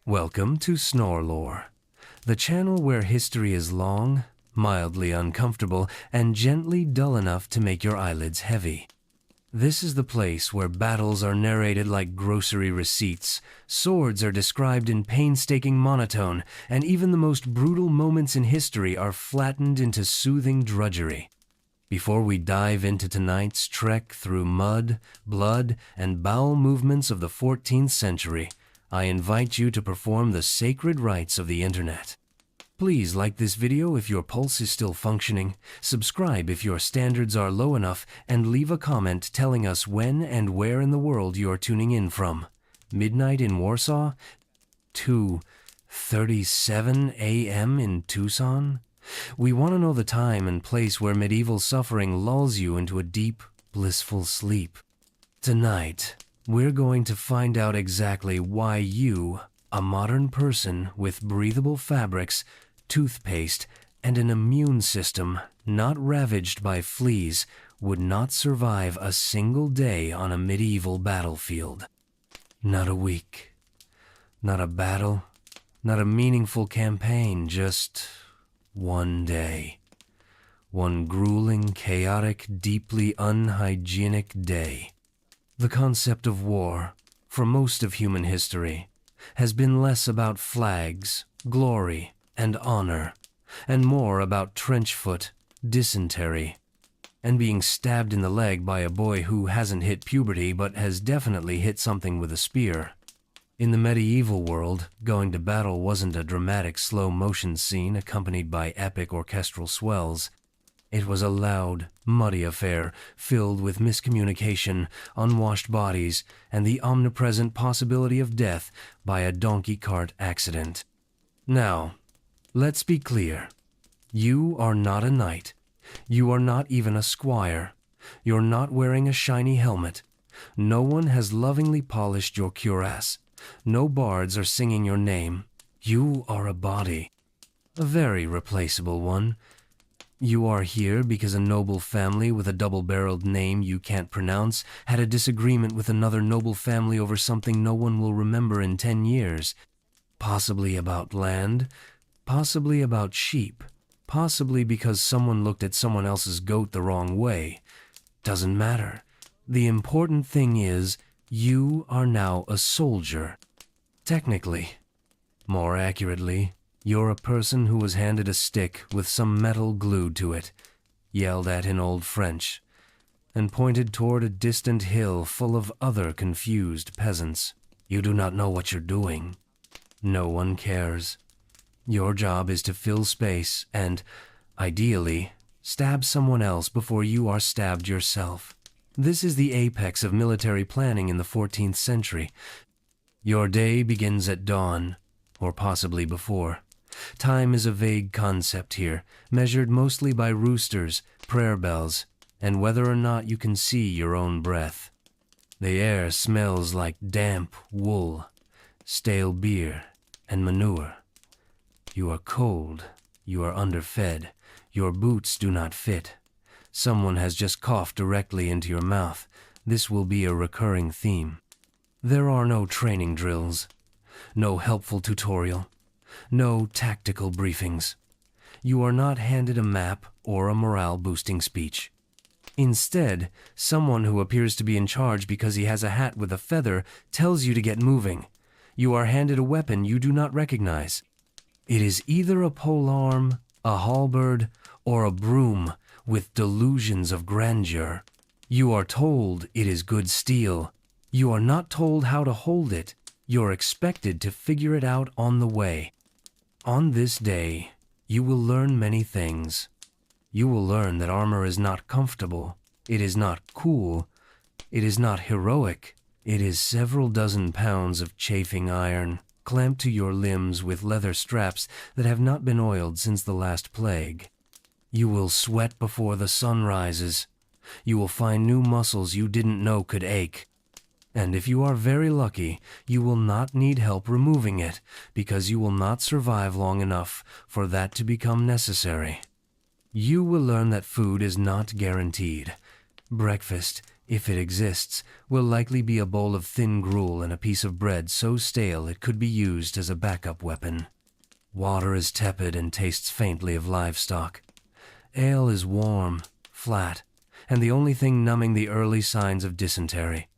Welcome to Snorelore, the channel where history is long, mildly uncomfortable, and gently dull enough to make your eyelids heavy. This is the place where battles are narrated like grocery receipts, swords are described in painstaking monotone, and even the most brutal moments in history are flattened into soothing drudgery. Before we dive into tonight's trek through mud, blood, and bowel movements of the 14th century, I invite you to perform the sacred rites of the internet. Please like this video if your pulse is still functioning, subscribe if your standards are low enough, and leave a comment telling us when and where in the world you are tuning in from. Midnight in Warsaw? 2:37 a.m. in Tucson? We want to know the time and place where medieval suffering lulls you into a deep, blissful sleep. Tonight, we're going to find out exactly why you, a modern person with breathable fabrics, toothpaste, and an immune system not ravaged by fleas, would not survive a single day on a medieval battlefield. Not a week. Not a battle. Not a meaningful campaign, just one day. One grueling, chaotic, deeply unhygienic day. The concept of war, for most of human history, has been less about flags, glory, and honor, and more about trench foot, dysentery, and being stabbed in the leg by a boy who hasn't hit puberty but has definitely hit something with a spear. In the medieval world, going to battle wasn't a dramatic slow-motion scene accompanied by epic orchestral swells. It was a loud, muddy affair filled with miscommunication, unwashed bodies, and the omnipresent possibility of death by a donkey cart accident. Now, let's be clear. You are not a knight. You are not even a squire. You're not wearing a shiny helmet. No one has lovingly polished your cuirass. No bards are singing your name. You are a body. A very replaceable one. You are here because a noble family with a double-barreled name you can't pronounce had a disagreement with another noble family over something no one will remember in 10 years. Possibly about land, possibly about sheep, possibly because someone looked at someone else's goat the wrong way. Doesn't matter. The important thing is, you are now a soldier. Technically. More accurately, you're a person who was handed a stick with some metal glued to it, yelled at in Old French, and pointed toward a distant hill full of other confused peasants. You do not know what you're doing. No one cares. Your job is to fill space and, ideally, stab someone else before you are stabbed yourself. This is the apex of military planning in the 14th century. Your day begins at dawn, or possibly before. Time is a vague concept here, measured mostly by roosters, prayer bells, and whether or not you can see your own breath. The air smells like damp wool, stale beer, and manure. You are cold, you are underfed, your boots do not fit. Someone has just coughed directly into your mouth. This will be a recurring theme. There are no training drills, no helpful tutorial, no tactical briefings. You are not handed a map or a morale-boosting speech. Instead, someone who appears to be in charge because he has a hat with a feather tells you to get moving. You are handed a weapon you do not recognize. It is either a polearm, a halberd, or a broom with delusions of grandeur. You are told it is good steel. You are not told how to hold it. You're expected to figure it out on the way. On this day, you will learn many things. You will learn that armor is not comfortable. It is not cool. It is not heroic. It is several dozen pounds of chafing iron, clamped to your limbs with leather straps that have not been oiled since the last plague. You will sweat before the sun rises. You will find new muscles you didn't know could ache. And if you are very lucky, you will not need help removing it, because you will not survive long enough for that to become necessary. You will learn that food is not guaranteed. Breakfast if it exists, will likely be a bowl of thin gruel and a piece of bread so stale it could be used as a backup weapon. Water is tepid and tastes faintly of livestock. Ale is warm, flat, and the only thing numbing the early signs of dysentery.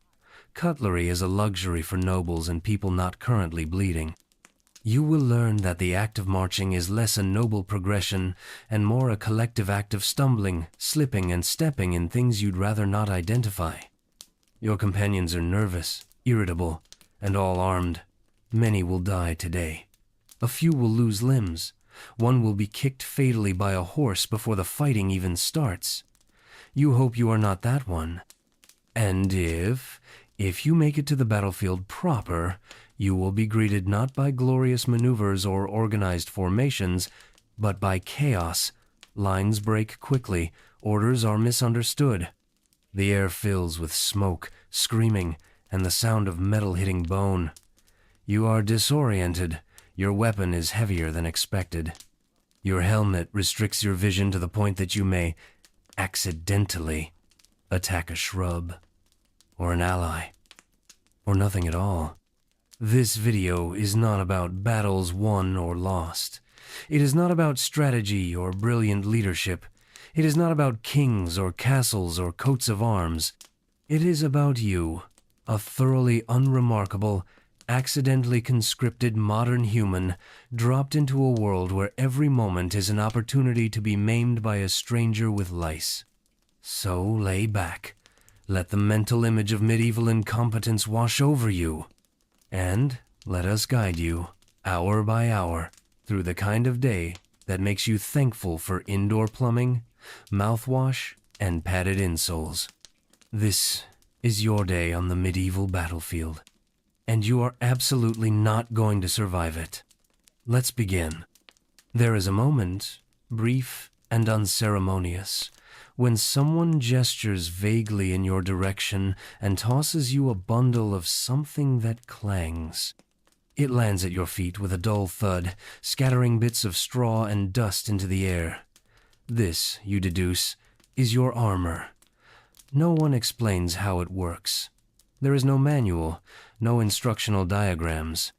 Cutlery is a luxury for nobles and people not currently bleeding. You will learn that the act of marching is less a noble progression and more a collective act of stumbling, slipping, and stepping in things you'd rather not identify. Your companions are nervous, irritable, and all armed. Many will die today. A few will lose limbs. One will be kicked fatally by a horse before the fighting even starts. You hope you are not that one. And if you make it to the battlefield proper, you will be greeted not by glorious maneuvers or organized formations, but by chaos. Lines break quickly, orders are misunderstood. The air fills with smoke, screaming, and the sound of metal hitting bone. You are disoriented. Your weapon is heavier than expected. Your helmet restricts your vision to the point that you may, accidentally, attack a shrub, or an ally, or nothing at all. This video is not about battles won or lost. It is not about strategy or brilliant leadership. It is not about kings or castles or coats of arms. It is about you, a thoroughly unremarkable, accidentally conscripted modern human dropped into a world where every moment is an opportunity to be maimed by a stranger with lice. So lay back. Let the mental image of medieval incompetence wash over you. And let us guide you, hour by hour, through the kind of day that makes you thankful for indoor plumbing, mouthwash, and padded insoles. This is your day on the medieval battlefield, and you are absolutely not going to survive it. Let's begin. There is a moment, brief and unceremonious, when someone gestures vaguely in your direction and tosses you a bundle of something that clangs. It lands at your feet with a dull thud, scattering bits of straw and dust into the air. This, you deduce, is your armor. No one explains how it works. There is no manual, no instructional diagrams.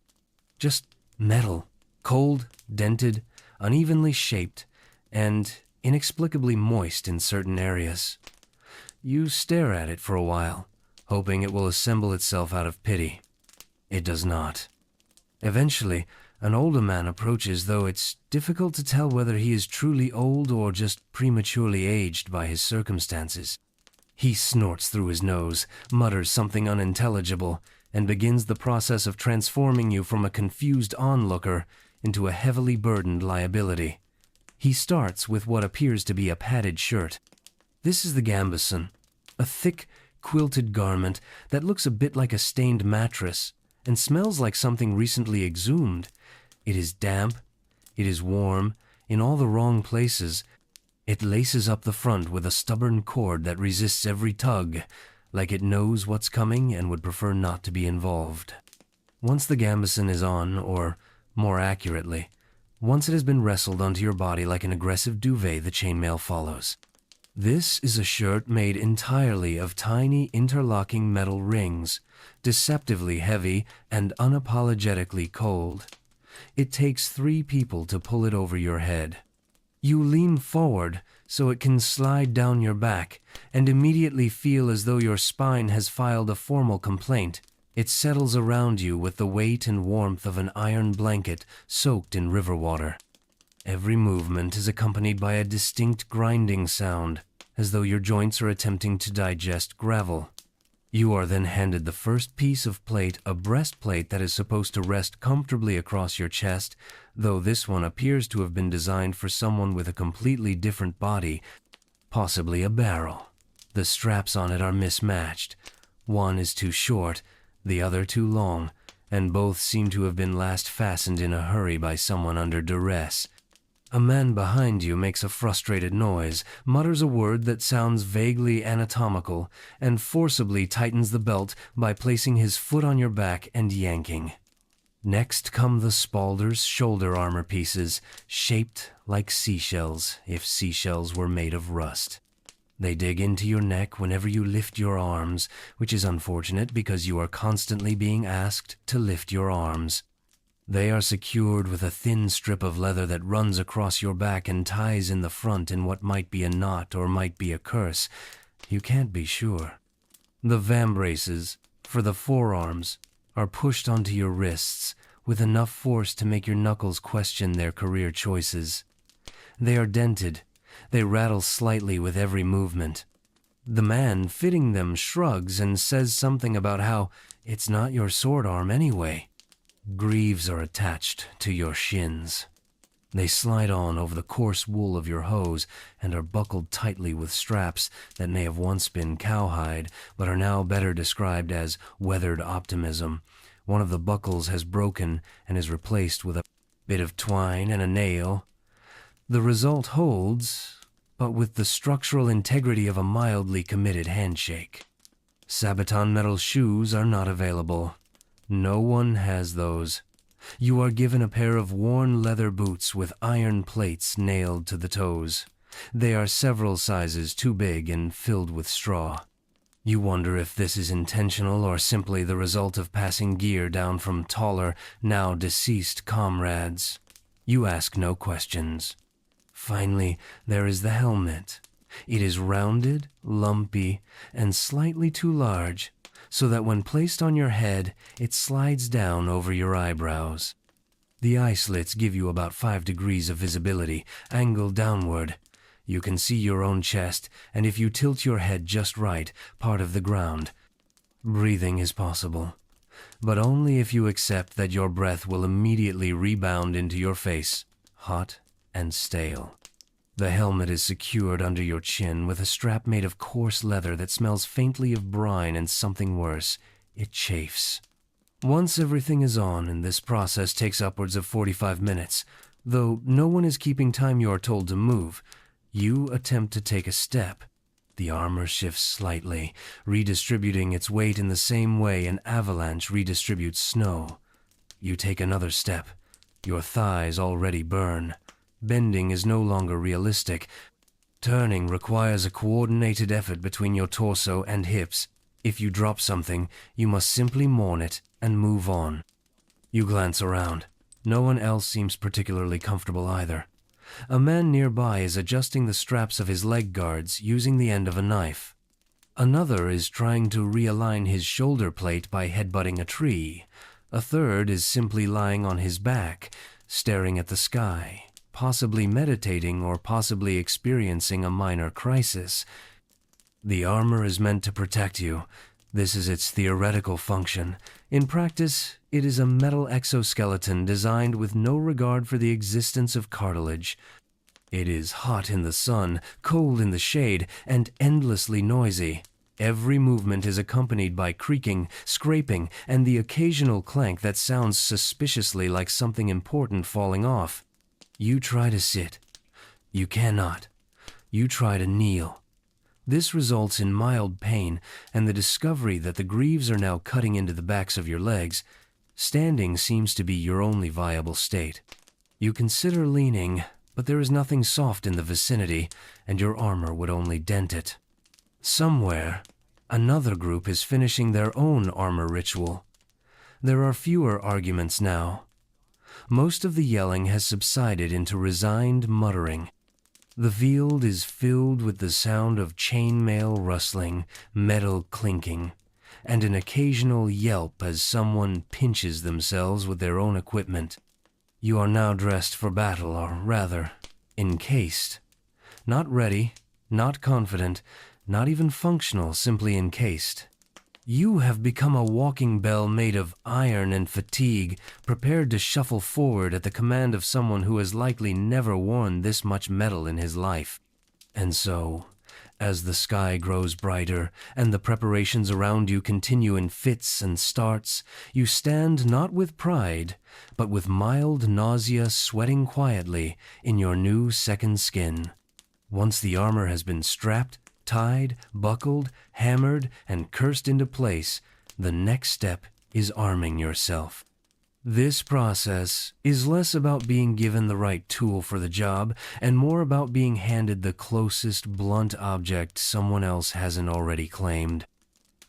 Just metal, cold, dented, unevenly shaped, and inexplicably moist in certain areas. You stare at it for a while, hoping it will assemble itself out of pity. It does not. Eventually, an older man approaches, though it's difficult to tell whether he is truly old or just prematurely aged by his circumstances. He snorts through his nose, mutters something unintelligible, and begins the process of transforming you from a confused onlooker into a heavily burdened liability. He starts with what appears to be a padded shirt. This is the gambeson, a thick, quilted garment that looks a bit like a stained mattress and smells like something recently exhumed. It is damp, it is warm, in all the wrong places. It laces up the front with a stubborn cord that resists every tug, like it knows what's coming and would prefer not to be involved. Once the gambeson is on, or more accurately, once it has been wrestled onto your body like an aggressive duvet, the chainmail follows. This is a shirt made entirely of tiny interlocking metal rings, deceptively heavy and unapologetically cold. It takes 3 people to pull it over your head. You lean forward so it can slide down your back and immediately feel as though your spine has filed a formal complaint. It settles around you with the weight and warmth of an iron blanket soaked in river water. Every movement is accompanied by a distinct grinding sound, as though your joints are attempting to digest gravel. You are then handed the first piece of plate, a breastplate that is supposed to rest comfortably across your chest, though this one appears to have been designed for someone with a completely different body, possibly a barrel. The straps on it are mismatched. One is too short, the other too long, and both seem to have been last fastened in a hurry by someone under duress. A man behind you makes a frustrated noise, mutters a word that sounds vaguely anatomical, and forcibly tightens the belt by placing his foot on your back and yanking. Next come the Spaulders shoulder armor pieces, shaped like seashells, if seashells were made of rust. They dig into your neck whenever you lift your arms, which is unfortunate because you are constantly being asked to lift your arms. They are secured with a thin strip of leather that runs across your back and ties in the front in what might be a knot or might be a curse. You can't be sure. The vambraces, for the forearms, are pushed onto your wrists with enough force to make your knuckles question their career choices. They are dented. They rattle slightly with every movement. The man fitting them shrugs and says something about how it's not your sword arm anyway. Greaves are attached to your shins. They slide on over the coarse wool of your hose and are buckled tightly with straps that may have once been cowhide, but are now better described as weathered optimism. One of the buckles has broken and is replaced with a bit of twine and a nail. The result holds, but with the structural integrity of a mildly committed handshake. Sabaton metal shoes are not available. No one has those. You are given a pair of worn leather boots with iron plates nailed to the toes. They are several sizes too big and filled with straw. You wonder if this is intentional or simply the result of passing gear down from taller, now deceased comrades. You ask no questions. Finally, there is the helmet. It is rounded, lumpy, and slightly too large, so that when placed on your head, it slides down over your eyebrows. The eye slits give you about 5 degrees of visibility, angled downward. You can see your own chest, and if you tilt your head just right, part of the ground. Breathing is possible, but only if you accept that your breath will immediately rebound into your face, hot and stale. The helmet is secured under your chin with a strap made of coarse leather that smells faintly of brine and something worse. It chafes. Once everything is on, and this process takes upwards of 45 minutes, though no one is keeping time you are told to move, you attempt to take a step. The armor shifts slightly, redistributing its weight in the same way an avalanche redistributes snow. You take another step. Your thighs already burn. Bending is no longer realistic. Turning requires a coordinated effort between your torso and hips. If you drop something, you must simply mourn it and move on. You glance around. No one else seems particularly comfortable either. A man nearby is adjusting the straps of his leg guards using the end of a knife. Another is trying to realign his shoulder plate by headbutting a tree. A third is simply lying on his back, staring at the sky, possibly meditating or possibly experiencing a minor crisis. The armor is meant to protect you. This is its theoretical function. In practice, it is a metal exoskeleton designed with no regard for the existence of cartilage. It is hot in the sun, cold in the shade, and endlessly noisy. Every movement is accompanied by creaking, scraping, and the occasional clank that sounds suspiciously like something important falling off. You try to sit. You cannot. You try to kneel. This results in mild pain and the discovery that the greaves are now cutting into the backs of your legs. Standing seems to be your only viable state. You consider leaning, but there is nothing soft in the vicinity, and your armor would only dent it. Somewhere, another group is finishing their own armor ritual. There are fewer arguments now. Most of the yelling has subsided into resigned muttering. The field is filled with the sound of chainmail rustling, metal clinking, and an occasional yelp as someone pinches themselves with their own equipment. You are now dressed for battle, or rather, encased. Not ready, not confident, not even functional, simply encased. You have become a walking bell made of iron and fatigue, prepared to shuffle forward at the command of someone who has likely never worn this much metal in his life. And so, as the sky grows brighter and the preparations around you continue in fits and starts, you stand not with pride, but with mild nausea, sweating quietly in your new second skin. Once the armor has been strapped, tied, buckled, hammered, and cursed into place, the next step is arming yourself. This process is less about being given the right tool for the job and more about being handed the closest blunt object someone else hasn't already claimed.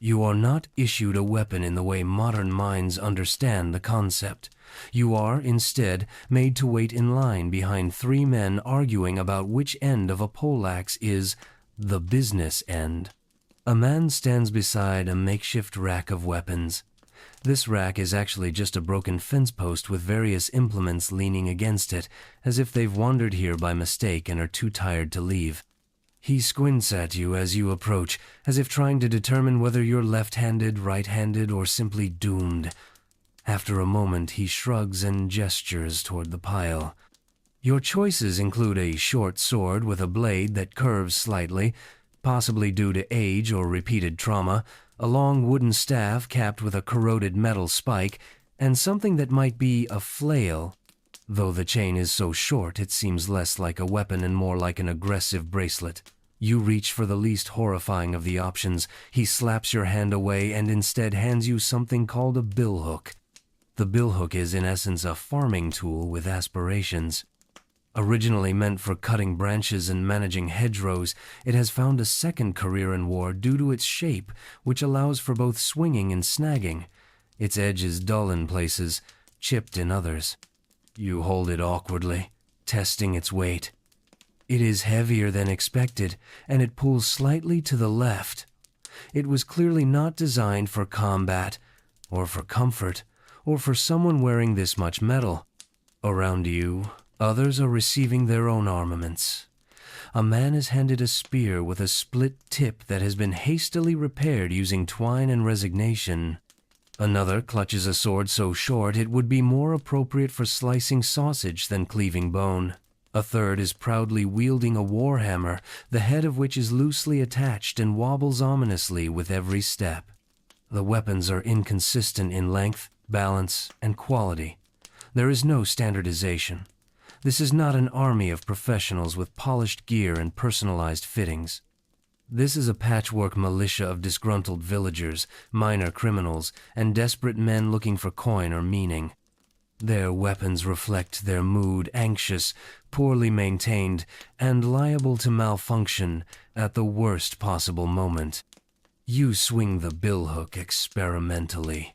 You are not issued a weapon in the way modern minds understand the concept. You are, instead, made to wait in line behind three men arguing about which end of a poleaxe is the business end. A man stands beside a makeshift rack of weapons. This rack is actually just a broken fence post with various implements leaning against it, as if they've wandered here by mistake and are too tired to leave. He squints at you as you approach, as if trying to determine whether you're left-handed, right-handed, or simply doomed. After a moment, he shrugs and gestures toward the pile. Your choices include a short sword with a blade that curves slightly, possibly due to age or repeated trauma, a long wooden staff capped with a corroded metal spike, and something that might be a flail. Though the chain is so short, it seems less like a weapon and more like an aggressive bracelet. You reach for the least horrifying of the options. He slaps your hand away and instead hands you something called a billhook. The billhook is in essence a farming tool with aspirations. Originally meant for cutting branches and managing hedgerows, it has found a second career in war due to its shape, which allows for both swinging and snagging. Its edge is dull in places, chipped in others. You hold it awkwardly, testing its weight. It is heavier than expected, and it pulls slightly to the left. It was clearly not designed for combat, or for comfort, or for someone wearing this much metal. Around you, others are receiving their own armaments. A man is handed a spear with a split tip that has been hastily repaired using twine and resignation. Another clutches a sword so short it would be more appropriate for slicing sausage than cleaving bone. A third is proudly wielding a warhammer, the head of which is loosely attached and wobbles ominously with every step. The weapons are inconsistent in length, balance, and quality. There is no standardization. This is not an army of professionals with polished gear and personalized fittings. This is a patchwork militia of disgruntled villagers, minor criminals, and desperate men looking for coin or meaning. Their weapons reflect their mood, anxious, poorly maintained, and liable to malfunction at the worst possible moment. You swing the billhook experimentally.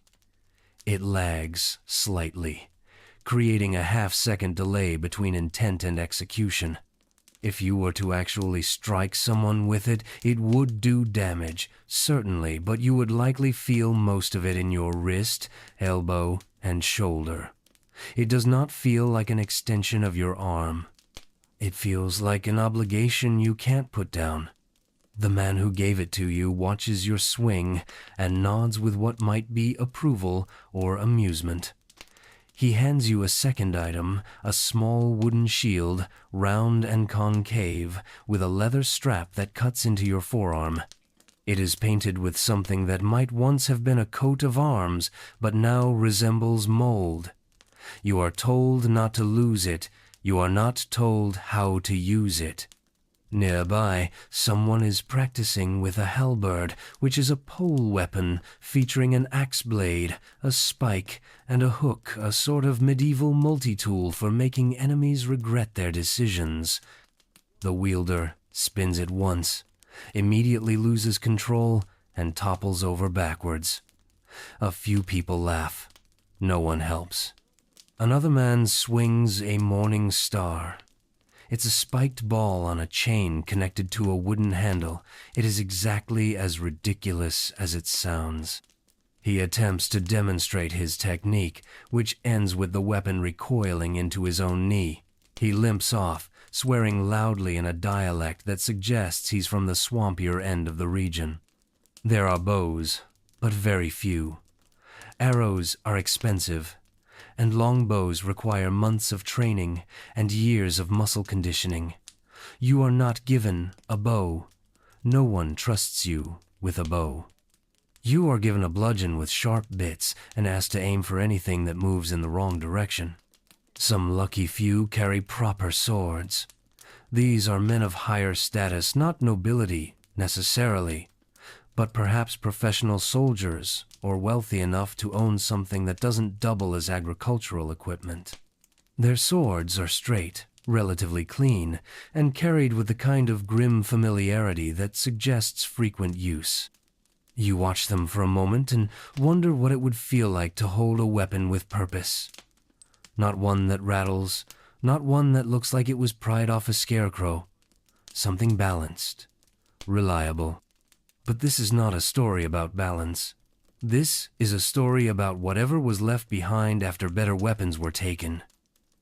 It lags slightly, creating a half-second delay between intent and execution. If you were to actually strike someone with it, it would do damage, certainly, but you would likely feel most of it in your wrist, elbow, and shoulder. It does not feel like an extension of your arm. It feels like an obligation you can't put down. The man who gave it to you watches your swing and nods with what might be approval or amusement. He hands you a second item, a small wooden shield, round and concave, with a leather strap that cuts into your forearm. It is painted with something that might once have been a coat of arms, but now resembles mold. You are told not to lose it. You are not told how to use it. Nearby, someone is practicing with a halberd, which is a pole weapon featuring an axe blade, a spike, and a hook, a sort of medieval multi-tool for making enemies regret their decisions. The wielder spins it once, immediately loses control, and topples over backwards. A few people laugh. No one helps. Another man swings a morning star. It's a spiked ball on a chain connected to a wooden handle. It is exactly as ridiculous as it sounds. He attempts to demonstrate his technique, which ends with the weapon recoiling into his own knee. He limps off, swearing loudly in a dialect that suggests he's from the swampier end of the region. There are bows, but very few. Arrows are expensive, and longbows require months of training and years of muscle conditioning. You are not given a bow. No one trusts you with a bow. You are given a bludgeon with sharp bits and asked to aim for anything that moves in the wrong direction. Some lucky few carry proper swords. These are men of higher status, not nobility necessarily, but perhaps professional soldiers or wealthy enough to own something that doesn't double as agricultural equipment. Their swords are straight, relatively clean, and carried with the kind of grim familiarity that suggests frequent use. You watch them for a moment and wonder what it would feel like to hold a weapon with purpose. Not one that rattles, not one that looks like it was pried off a scarecrow. Something balanced, reliable. But this is not a story about balance. This is a story about whatever was left behind after better weapons were taken.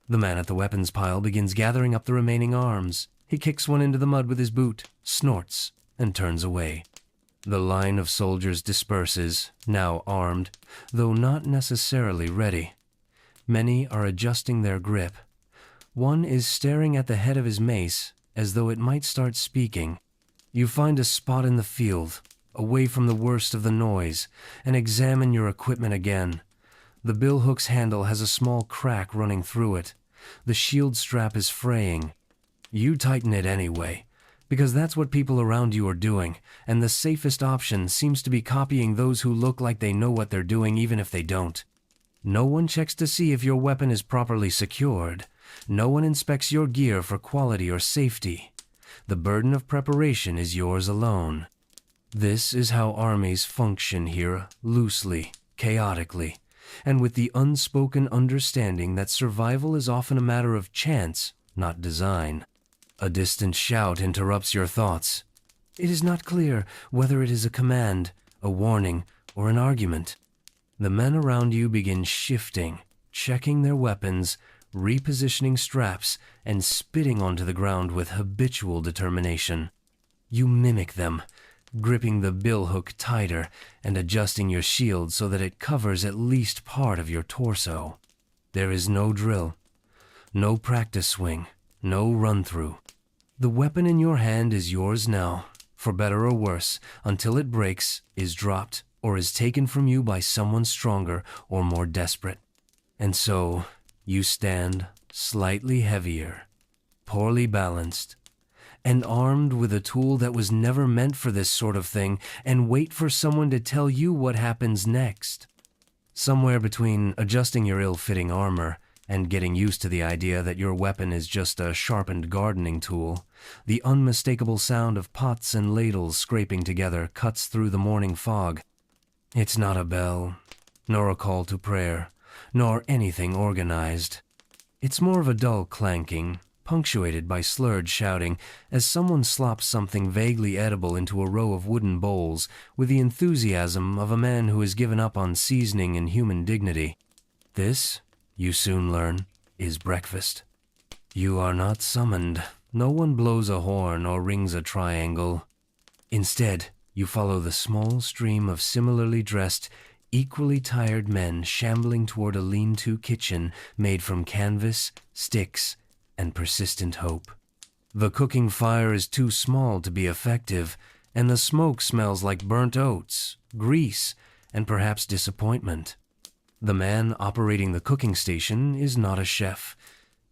The man at the weapons pile begins gathering up the remaining arms. He kicks one into the mud with his boot, snorts, and turns away. The line of soldiers disperses, now armed, though not necessarily ready. Many are adjusting their grip. One is staring at the head of his mace as though it might start speaking. You find a spot in the field, away from the worst of the noise, and examine your equipment again. The billhook's handle has a small crack running through it. The shield strap is fraying. You tighten it anyway, because that's what people around you are doing, and the safest option seems to be copying those who look like they know what they're doing even if they don't. No one checks to see if your weapon is properly secured. No one inspects your gear for quality or safety. The burden of preparation is yours alone. This is how armies function here, loosely, chaotically, and with the unspoken understanding that survival is often a matter of chance, not design. A distant shout interrupts your thoughts. It is not clear whether it is a command, a warning, or an argument. The men around you begin shifting, checking their weapons, repositioning straps, and spitting onto the ground with habitual determination. You mimic them, gripping the billhook tighter and adjusting your shield so that it covers at least part of your torso. There is no drill, no practice swing, no run-through. The weapon in your hand is yours now, for better or worse, until it breaks, is dropped, or is taken from you by someone stronger or more desperate. And so, you stand slightly heavier, poorly balanced, and armed with a tool that was never meant for this sort of thing, and wait for someone to tell you what happens next. Somewhere between adjusting your ill-fitting armor and getting used to the idea that your weapon is just a sharpened gardening tool, the unmistakable sound of pots and ladles scraping together cuts through the morning fog. It's not a bell, nor a call to prayer, nor anything organized. It's more of a dull clanking, punctuated by slurred shouting, as someone slops something vaguely edible into a row of wooden bowls with the enthusiasm of a man who has given up on seasoning and human dignity. This, you soon learn, is breakfast. You are not summoned. No one blows a horn or rings a triangle. Instead, you follow the small stream of similarly dressed, equally tired men shambling toward a lean-to kitchen made from canvas, sticks, and persistent hope. The cooking fire is too small to be effective, and the smoke smells like burnt oats, grease, and perhaps disappointment. The man operating the cooking station is not a chef.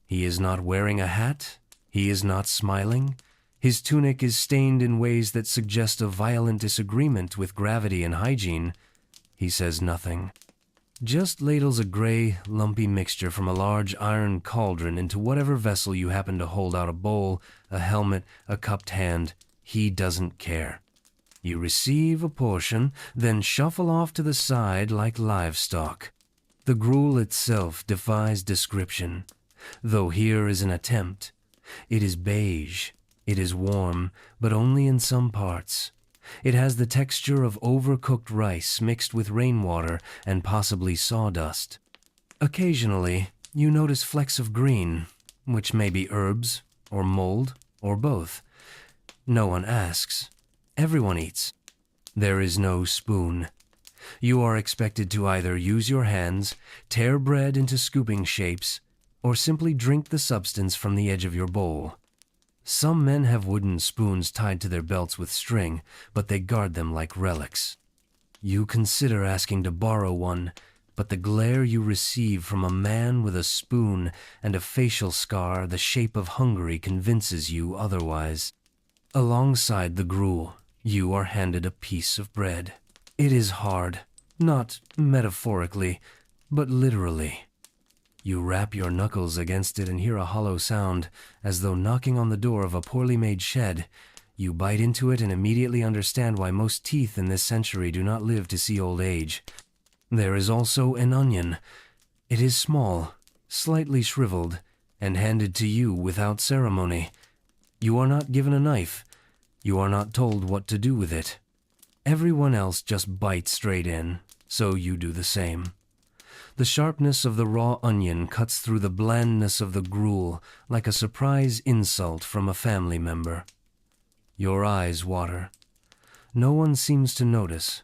He is not wearing a hat. He is not smiling. His tunic is stained in ways that suggest a violent disagreement with gravity and hygiene. He says nothing. Just ladles a gray, lumpy mixture from a large iron cauldron into whatever vessel you happen to hold out: a bowl, a helmet, a cupped hand. He doesn't care. You receive a portion, then shuffle off to the side like livestock. The gruel itself defies description, though here is an attempt. It is beige. It is warm, but only in some parts. It has the texture of overcooked rice mixed with rainwater and possibly sawdust. Occasionally, you notice flecks of green, which may be herbs, or mold, or both. No one asks. Everyone eats. There is no spoon. You are expected to either use your hands, tear bread into scooping shapes, or simply drink the substance from the edge of your bowl. Some men have wooden spoons tied to their belts with string, but they guard them like relics. You consider asking to borrow one, but the glare you receive from a man with a spoon and a facial scar the shape of Hungary convinces you otherwise. Alongside the gruel, You are handed a piece of bread. It is hard, not metaphorically, but literally. You rap your knuckles against it and hear a hollow sound, as though knocking on the door of a poorly made shed. You bite into it and immediately understand why most teeth in this century do not live to see old age. There is also an onion. It is small, slightly shriveled, and handed to you without ceremony. You are not given a knife. You are not told what to do with it. Everyone else just bites straight in, so you do the same. The sharpness of the raw onion cuts through the blandness of the gruel like a surprise insult from a family member. Your eyes water. No one seems to notice.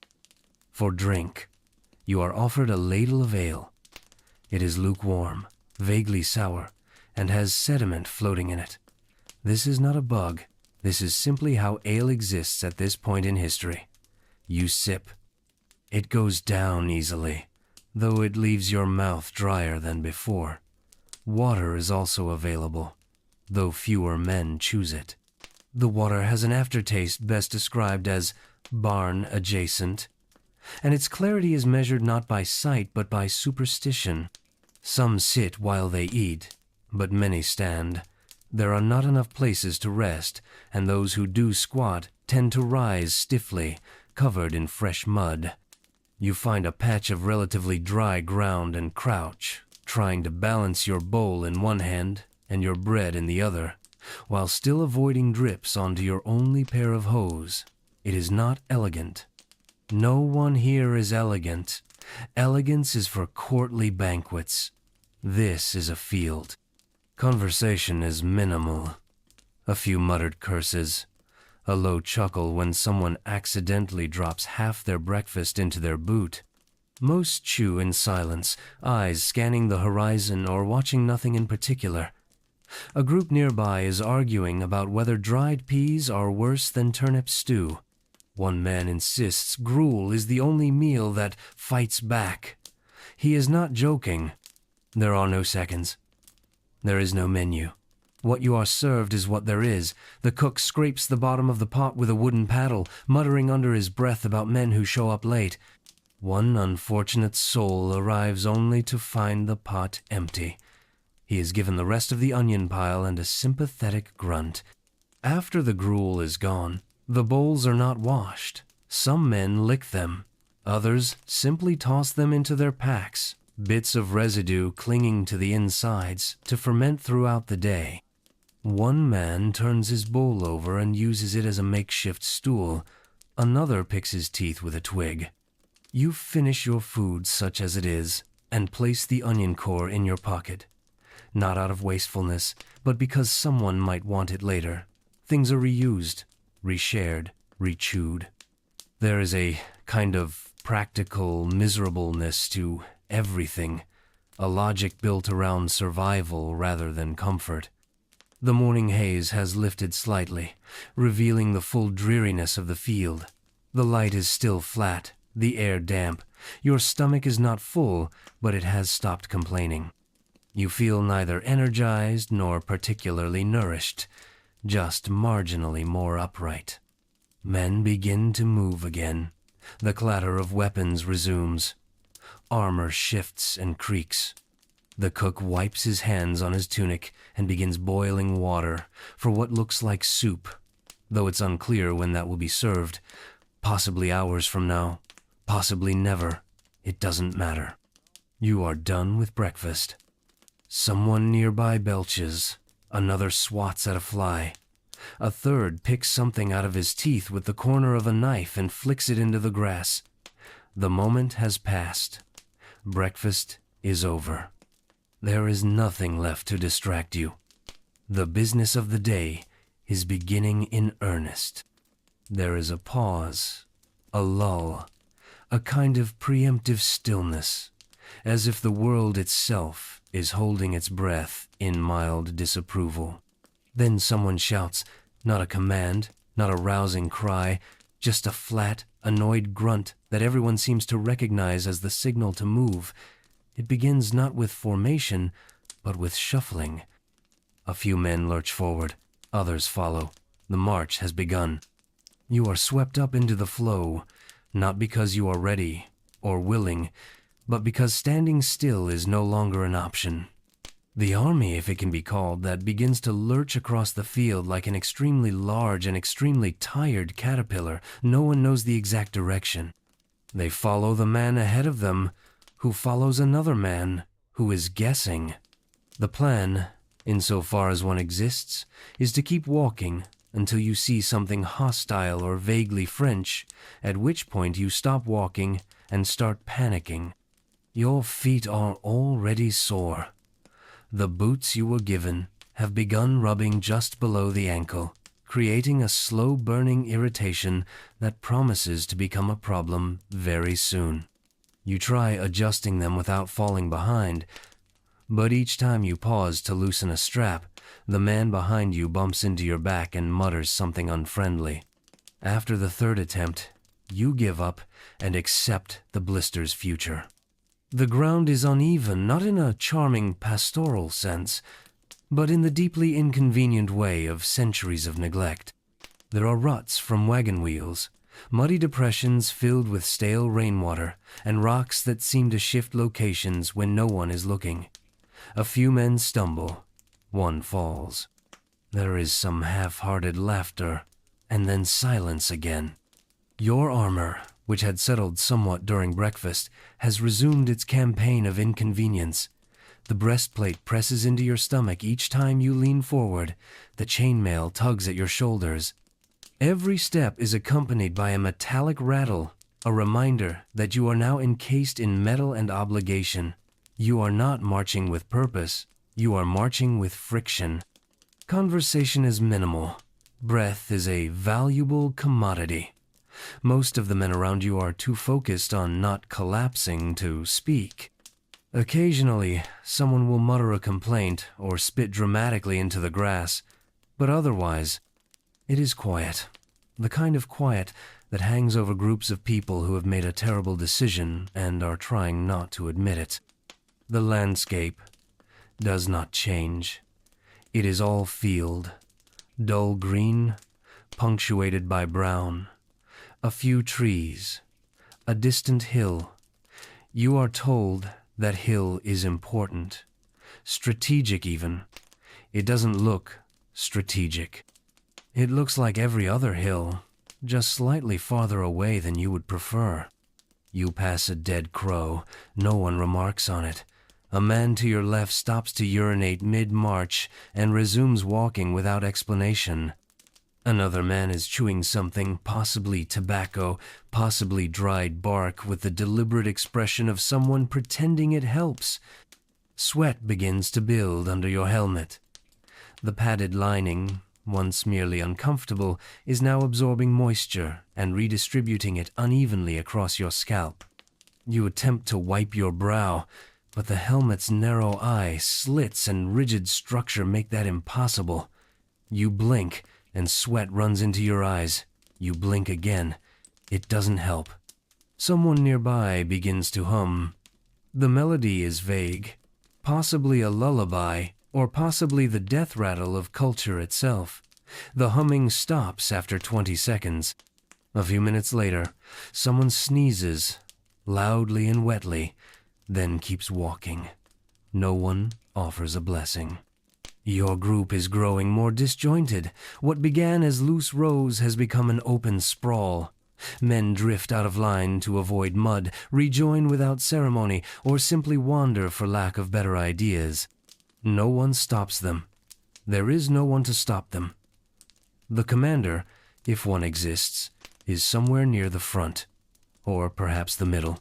For drink, you are offered a ladle of ale. It is lukewarm, vaguely sour, and has sediment floating in it. This is not a bug. This is simply how ale exists at this point in history. You sip. It goes down easily, though it leaves your mouth drier than before. Water is also available, though fewer men choose it. The water has an aftertaste best described as barn adjacent, and its clarity is measured not by sight but by superstition. Some sit while they eat, but many stand. There are not enough places to rest, and those who do squat tend to rise stiffly, covered in fresh mud. You find a patch of relatively dry ground and crouch, trying to balance your bowl in one hand and your bread in the other, while still avoiding drips onto your only pair of hose. It is not elegant. No one here is elegant. Elegance is for courtly banquets. This is a field. Conversation is minimal. A few muttered curses. A low chuckle when someone accidentally drops half their breakfast into their boot. Most chew in silence, eyes scanning the horizon or watching nothing in particular. A group nearby is arguing about whether dried peas are worse than turnip stew. One man insists gruel is the only meal that fights back. He is not joking. There are no seconds. There is no menu. What you are served is what there is. The cook scrapes the bottom of the pot with a wooden paddle, muttering under his breath about men who show up late. One unfortunate soul arrives only to find the pot empty. He is given the rest of the onion pile and a sympathetic grunt. After the gruel is gone, the bowls are not washed. Some men lick them. Others simply toss them into their packs, bits of residue clinging to the insides to ferment throughout the day. One man turns his bowl over and uses it as a makeshift stool. Another picks his teeth with a twig. You finish your food such as it is and place the onion core in your pocket. Not out of wastefulness, but because someone might want it later. Things are reused, reshared, rechewed. There is a kind of practical miserableness to everything, a logic built around survival rather than comfort. The morning haze has lifted slightly, revealing the full dreariness of the field. The light is still flat, the air damp. Your stomach is not full, but it has stopped complaining. You feel neither energized nor particularly nourished, just marginally more upright. Men begin to move again. The clatter of weapons resumes. Armor shifts and creaks. The cook wipes his hands on his tunic and begins boiling water for what looks like soup, though it's unclear when that will be served. Possibly hours from now, possibly never. It doesn't matter. You are done with breakfast. Someone nearby belches. Another swats at a fly. A third picks something out of his teeth with the corner of a knife and flicks it into the grass. The moment has passed. Breakfast is over. There is nothing left to distract you. The business of the day is beginning in earnest. There is a pause, a lull, a kind of preemptive stillness, as if the world itself is holding its breath in mild disapproval. Then someone shouts, not a command, not a rousing cry, just a flat, annoyed grunt that everyone seems to recognize as the signal to move. It begins not with formation, but with shuffling. A few men lurch forward, others follow. The march has begun. You are swept up into the flow, not because you are ready or willing, but because standing still is no longer an option. The army, if it can be called that, begins to lurch across the field like an extremely large and extremely tired caterpillar. No one knows the exact direction. They follow the man ahead of them, who follows another man, who is guessing. The plan, insofar as one exists, is to keep walking until you see something hostile or vaguely French, at which point you stop walking and start panicking. Your feet are already sore. The boots you were given have begun rubbing just below the ankle, creating a slow-burning irritation that promises to become a problem very soon. You try adjusting them without falling behind, but each time you pause to loosen a strap, the man behind you bumps into your back and mutters something unfriendly. After the third attempt, you give up and accept the blister's future. The ground is uneven, not in a charming pastoral sense, but in the deeply inconvenient way of centuries of neglect. There are ruts from wagon wheels, muddy depressions filled with stale rainwater, and rocks that seem to shift locations when no one is looking. A few men stumble. One falls. There is some half-hearted laughter, and then silence again. Your armor, which had settled somewhat during breakfast, has resumed its campaign of inconvenience. The breastplate presses into your stomach each time you lean forward. The chainmail tugs at your shoulders. Every step is accompanied by a metallic rattle, a reminder that you are now encased in metal and obligation. You are not marching with purpose. You are marching with friction. Conversation is minimal. Breath is a valuable commodity. Most of the men around you are too focused on not collapsing to speak. Occasionally, someone will mutter a complaint or spit dramatically into the grass, but otherwise, it is quiet. The kind of quiet that hangs over groups of people who have made a terrible decision and are trying not to admit it. The landscape does not change. It is all field, dull green, punctuated by brown. A few trees, a distant hill. You are told that hill is important, strategic even. It doesn't look strategic. It looks like every other hill, just slightly farther away than you would prefer. You pass a dead crow. No one remarks on it. A man to your left stops to urinate mid-march and resumes walking without explanation. Another man is chewing something, possibly tobacco, possibly dried bark, with the deliberate expression of someone pretending it helps. Sweat begins to build under your helmet. The padded lining, once merely uncomfortable, is now absorbing moisture and redistributing it unevenly across your scalp. You attempt to wipe your brow, but the helmet's narrow eye, slits, and rigid structure make that impossible. You blink, and sweat runs into your eyes. You blink again. It doesn't help. Someone nearby begins to hum. The melody is vague, possibly a lullaby, or possibly the death rattle of culture itself. The humming stops after 20 seconds. A few minutes later, someone sneezes, loudly and wetly, then keeps walking. No one offers a blessing. Your group is growing more disjointed. What began as loose rows has become an open sprawl. Men drift out of line to avoid mud, rejoin without ceremony, or simply wander for lack of better ideas. No one stops them. There is no one to stop them. The commander, if one exists, is somewhere near the front, or perhaps the middle,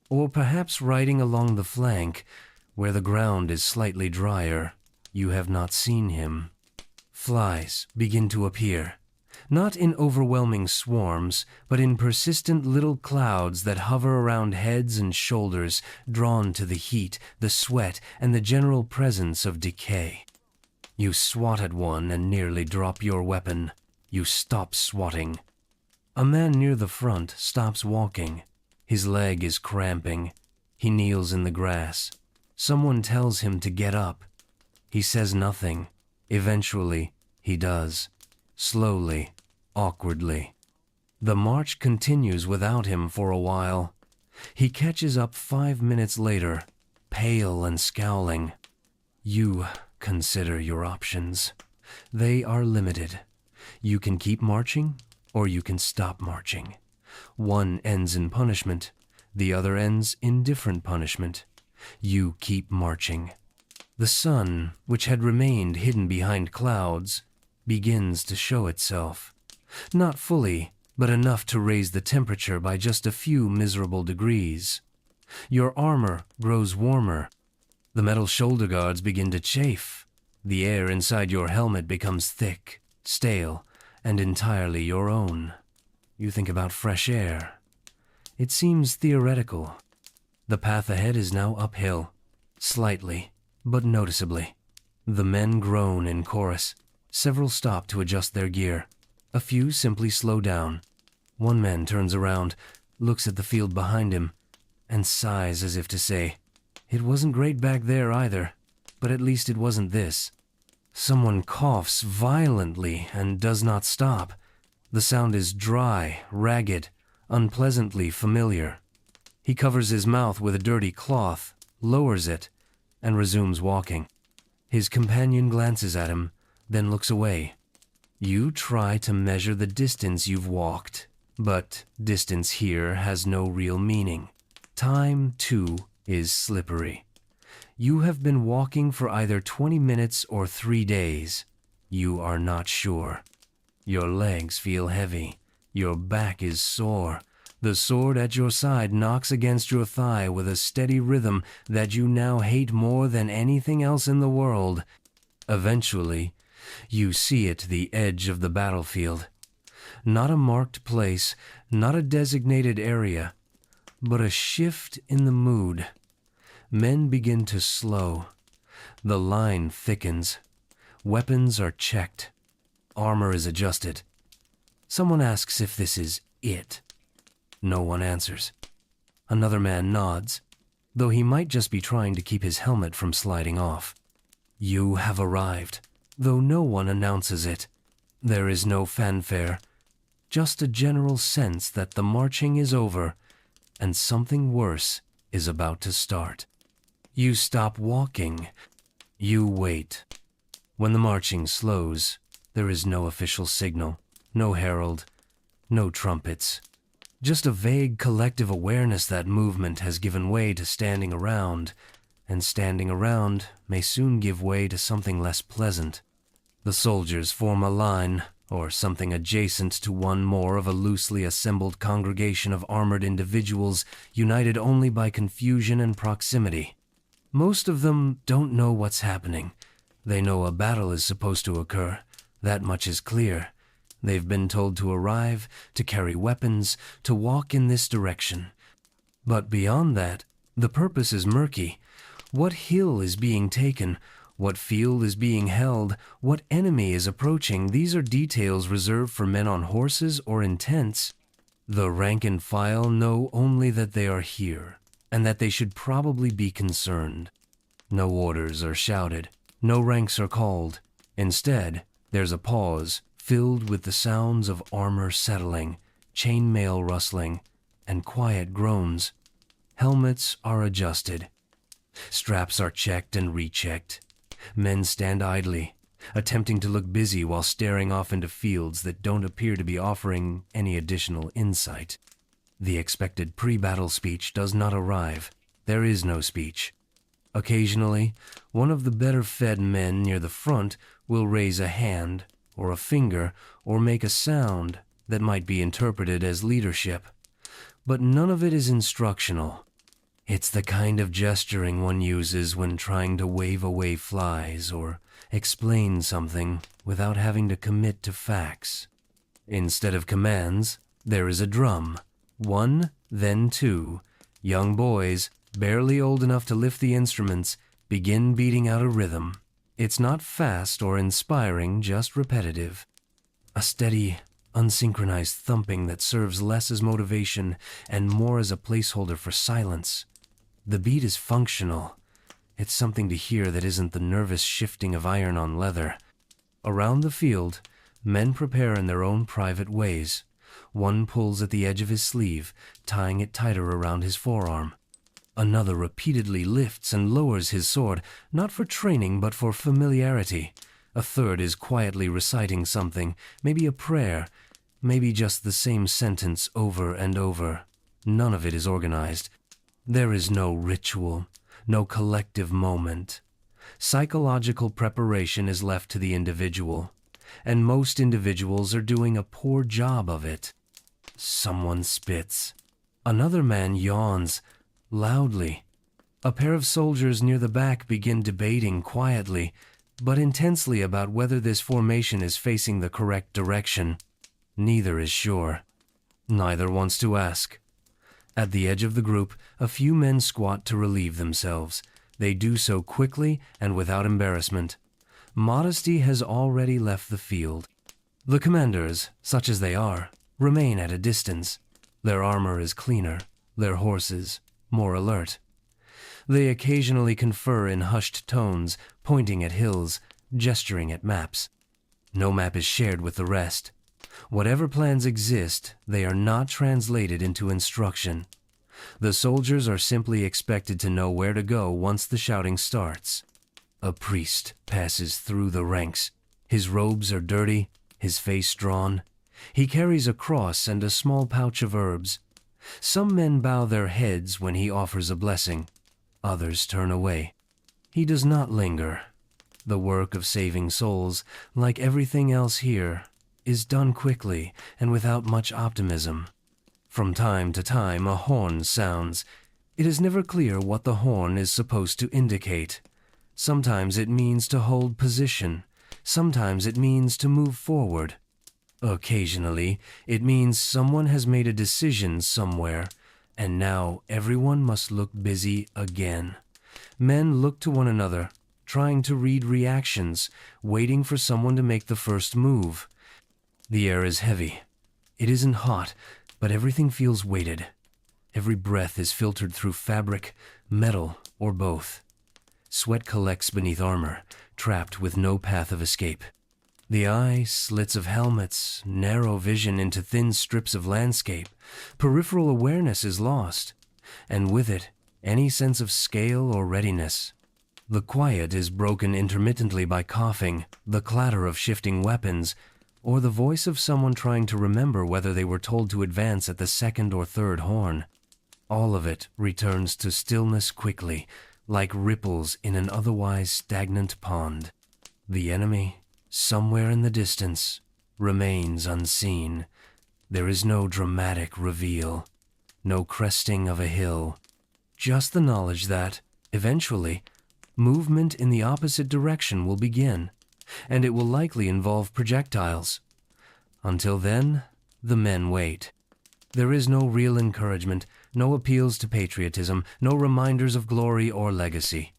or perhaps riding along the flank, where the ground is slightly drier. You have not seen him. Flies begin to appear, not in overwhelming swarms, but in persistent little clouds that hover around heads and shoulders, drawn to the heat, the sweat, and the general presence of decay. You swat at one and nearly drop your weapon. You stop swatting. A man near the front stops walking. His leg is cramping. He kneels in the grass. Someone tells him to get up. He says nothing. Eventually, he does. Slowly, awkwardly. The march continues without him for a while. He catches up 5 minutes later, pale and scowling. You consider your options. They are limited. You can keep marching, or you can stop marching. One ends in punishment, the other ends in different punishment. You keep marching. The sun, which had remained hidden behind clouds, begins to show itself. Not fully, but enough to raise the temperature by just a few miserable degrees. Your armor grows warmer. The metal shoulder guards begin to chafe. The air inside your helmet becomes thick, stale, and entirely your own. You think about fresh air. It seems theoretical. The path ahead is now uphill, slightly, but noticeably. The men groan in chorus. Several stop to adjust their gear. A few simply slow down. One man turns around, looks at the field behind him, and sighs as if to say, "It wasn't great back there either, but at least it wasn't this." Someone coughs violently and does not stop. The sound is dry, ragged, unpleasantly familiar. He covers his mouth with a dirty cloth, lowers it, and resumes walking. His companion glances at him, then looks away. You try to measure the distance you've walked, but distance here has no real meaning. Time, too, is slippery. You have been walking for either 20 minutes or 3 days. You are not sure. Your legs feel heavy. Your back is sore. The sword at your side knocks against your thigh with a steady rhythm that you now hate more than anything else in the world. Eventually, you see it the edge of the battlefield. Not a marked place, not a designated area, but a shift in the mood. Men begin to slow. The line thickens. Weapons are checked. Armor is adjusted. Someone asks if this is it. No one answers. Another man nods, though he might just be trying to keep his helmet from sliding off. You have arrived, though no one announces it. There is no fanfare, just a general sense that the marching is over and something worse is about to start. You stop walking. You wait. When the marching slows, there is no official signal, no herald, no trumpets. Just a vague collective awareness that movement has given way to standing around, and standing around may soon give way to something less pleasant. The soldiers form a line, or something adjacent to one more of a loosely assembled congregation of armored individuals united only by confusion and proximity. Most of them don't know what's happening. They know a battle is supposed to occur. That much is clear. They've been told to arrive, to carry weapons, to walk in this direction. But beyond that, the purpose is murky. What hill is being taken? What field is being held? What enemy is approaching? These are details reserved for men on horses or in tents. The rank and file know only that they are here, and that they should probably be concerned. No orders are shouted. No ranks are called. Instead, there's a pause, filled with the sounds of armor settling, chainmail rustling, and quiet groans. Helmets are adjusted. Straps are checked and rechecked. Men stand idly, attempting to look busy while staring off into fields that don't appear to be offering any additional insight. The expected pre-battle speech does not arrive. There is no speech. Occasionally, one of the better-fed men near the front will raise a hand or a finger or make a sound that might be interpreted as leadership. But none of it is instructional. It's the kind of gesturing one uses when trying to wave away flies or explain something without having to commit to facts. Instead of commands, there is a drum. 1, then 2. Young boys, barely old enough to lift the instruments, begin beating out a rhythm. It's not fast or inspiring, just repetitive. A steady, unsynchronized thumping that serves less as motivation and more as a placeholder for silence. The beat is functional. It's something to hear that isn't the nervous shifting of iron on leather. Around the field, men prepare in their own private ways. One pulls at the edge of his sleeve, tying it tighter around his forearm. Another repeatedly lifts and lowers his sword, not for training but for familiarity. A third is quietly reciting something, maybe a prayer, maybe just the same sentence over and over. None of it is organized. There is no ritual, no collective moment. Psychological preparation is left to the individual, and most individuals are doing a poor job of it. Someone spits. Another man yawns, loudly. A pair of soldiers near the back begin debating quietly, but intensely about whether this formation is facing the correct direction. Neither is sure. Neither wants to ask. At the edge of the group, a few men squat to relieve themselves. They do so quickly and without embarrassment. Modesty has already left the field. The commanders, such as they are, remain at a distance. Their armor is cleaner, their horses more alert. They occasionally confer in hushed tones, pointing at hills, gesturing at maps. No map is shared with the rest. Whatever plans exist, they are not translated into instruction. The soldiers are simply expected to know where to go once the shouting starts. A priest passes through the ranks. His robes are dirty, his face drawn. He carries a cross and a small pouch of herbs. Some men bow their heads when he offers a blessing. Others turn away. He does not linger. The work of saving souls, like everything else here, is done quickly and without much optimism. From time to time, a horn sounds. It is never clear what the horn is supposed to indicate. Sometimes it means to hold position. Sometimes it means to move forward. Occasionally, it means someone has made a decision somewhere, and now everyone must look busy again. Men look to one another, trying to read reactions, waiting for someone to make the first move. The air is heavy. It isn't hot, but everything feels weighted. Every breath is filtered through fabric, metal, or both. Sweat collects beneath armor, trapped with no path of escape. The eye, slits of helmets, narrow vision into thin strips of landscape. Peripheral awareness is lost, and with it, any sense of scale or readiness. The quiet is broken intermittently by coughing, the clatter of shifting weapons, or the voice of someone trying to remember whether they were told to advance at the second or third horn. All of it returns to stillness quickly, like ripples in an otherwise stagnant pond. The enemy, somewhere in the distance, remains unseen. There is no dramatic reveal, no cresting of a hill, just the knowledge that, eventually, movement in the opposite direction will begin, and it will likely involve projectiles. Until then, the men wait. There is no real encouragement, no appeals to patriotism, no reminders of glory or legacy.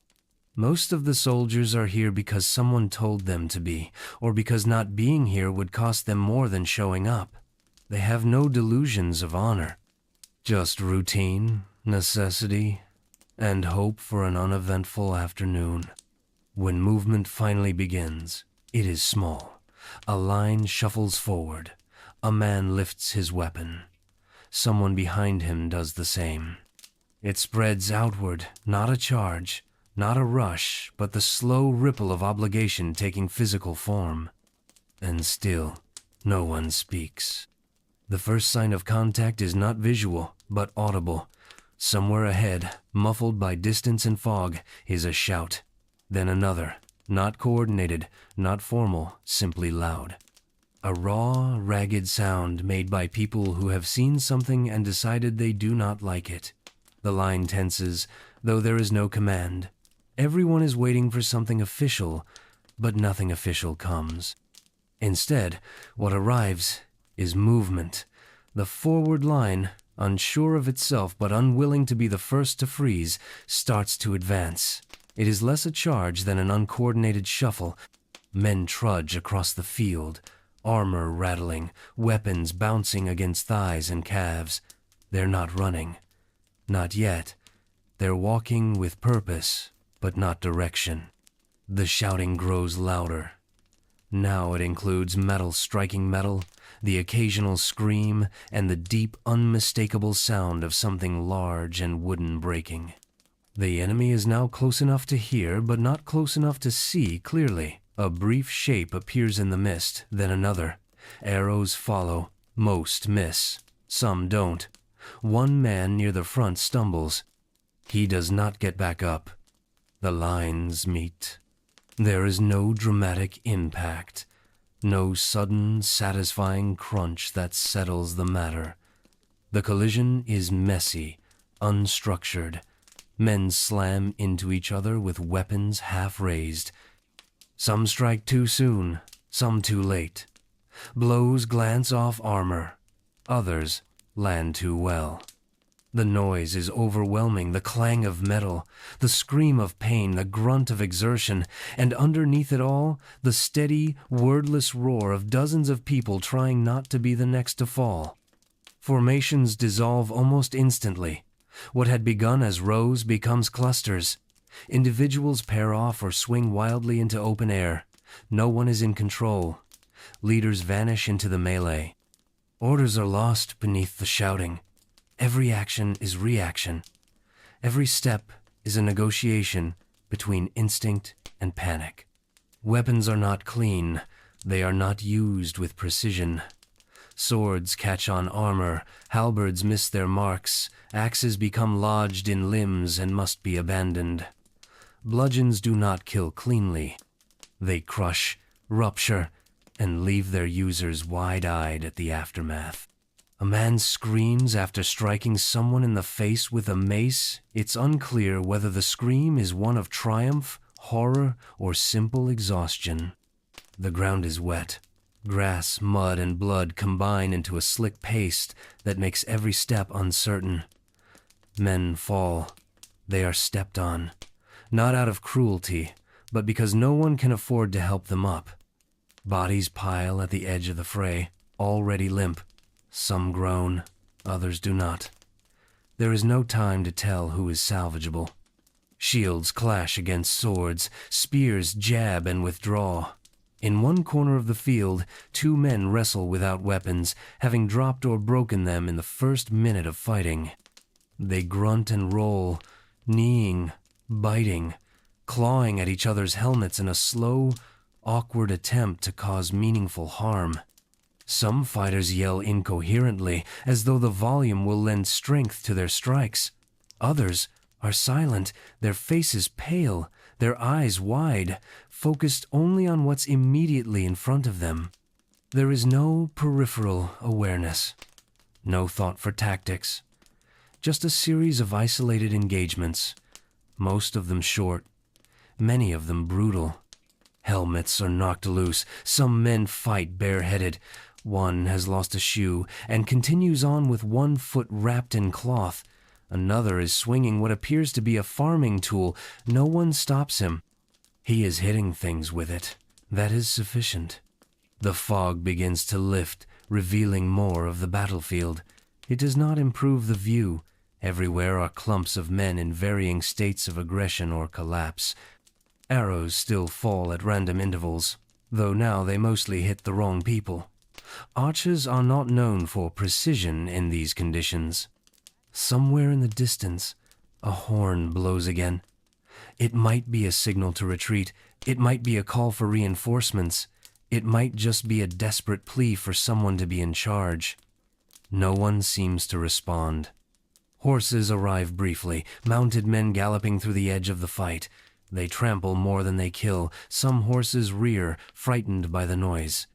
Most of the soldiers are here because someone told them to be, or because not being here would cost them more than showing up. They have no delusions of honor. Just routine, necessity, and hope for an uneventful afternoon. When movement finally begins, it is small. A line shuffles forward. A man lifts his weapon. Someone behind him does the same. It spreads outward, not a charge, not a rush, but the slow ripple of obligation taking physical form. And still, no one speaks. The first sign of contact is not visual, but audible. Somewhere ahead, muffled by distance and fog, is a shout. Then another, not coordinated, not formal, simply loud. A raw, ragged sound made by people who have seen something and decided they do not like it. The line tenses, though there is no command. Everyone is waiting for something official, but nothing official comes. Instead, what arrives is movement. The forward line, unsure of itself but unwilling to be the first to freeze, starts to advance. It is less a charge than an uncoordinated shuffle. Men trudge across the field, armor rattling, weapons bouncing against thighs and calves. They're not running. Not yet. They're walking with purpose, but not direction. The shouting grows louder. Now it includes metal striking metal, the occasional scream, and the deep, unmistakable sound of something large and wooden breaking. The enemy is now close enough to hear, but not close enough to see clearly. A brief shape appears in the mist, then another. Arrows follow. Most miss. Some don't. One man near the front stumbles. He does not get back up. The lines meet. There is no dramatic impact, no sudden, satisfying crunch that settles the matter. The collision is messy, unstructured. Men slam into each other with weapons half raised. Some strike too soon, some too late. Blows glance off armor. Others land too well. The noise is overwhelming, the clang of metal, the scream of pain, the grunt of exertion, and underneath it all, the steady, wordless roar of dozens of people trying not to be the next to fall. Formations dissolve almost instantly. What had begun as rows becomes clusters. Individuals pair off or swing wildly into open air. No one is in control. Leaders vanish into the melee. Orders are lost beneath the shouting. Every action is reaction. Every step is a negotiation between instinct and panic. Weapons are not clean. They are not used with precision. Swords catch on armor, halberds miss their marks, axes become lodged in limbs and must be abandoned. Bludgeons do not kill cleanly. They crush, rupture, and leave their users wide-eyed at the aftermath. A man screams after striking someone in the face with a mace. It's unclear whether the scream is one of triumph, horror, or simple exhaustion. The ground is wet. Grass, mud, and blood combine into a slick paste that makes every step uncertain. Men fall. They are stepped on, not out of cruelty, but because no one can afford to help them up. Bodies pile at the edge of the fray, already limp. Some groan, others do not. There is no time to tell who is salvageable. Shields clash against swords, spears jab and withdraw. In one corner of the field, two men wrestle without weapons, having dropped or broken them in the first minute of fighting. They grunt and roll, kneeing, biting, clawing at each other's helmets in a slow, awkward attempt to cause meaningful harm. Some fighters yell incoherently, as though the volume will lend strength to their strikes. Others are silent, their faces pale, their eyes wide, focused only on what's immediately in front of them. There is no peripheral awareness, no thought for tactics, just a series of isolated engagements, most of them short, many of them brutal. Helmets are knocked loose, some men fight bareheaded. One has lost a shoe and continues on with one foot wrapped in cloth. Another is swinging what appears to be a farming tool. No one stops him. He is hitting things with it. That is sufficient. The fog begins to lift, revealing more of the battlefield. It does not improve the view. Everywhere are clumps of men in varying states of aggression or collapse. Arrows still fall at random intervals, though now they mostly hit the wrong people. Archers are not known for precision in these conditions. Somewhere in the distance, a horn blows again. It might be a signal to retreat. It might be a call for reinforcements. It might just be a desperate plea for someone to be in charge. No one seems to respond. Horses arrive briefly, mounted men galloping through the edge of the fight. They trample more than they kill. Some horses rear, frightened by the noise.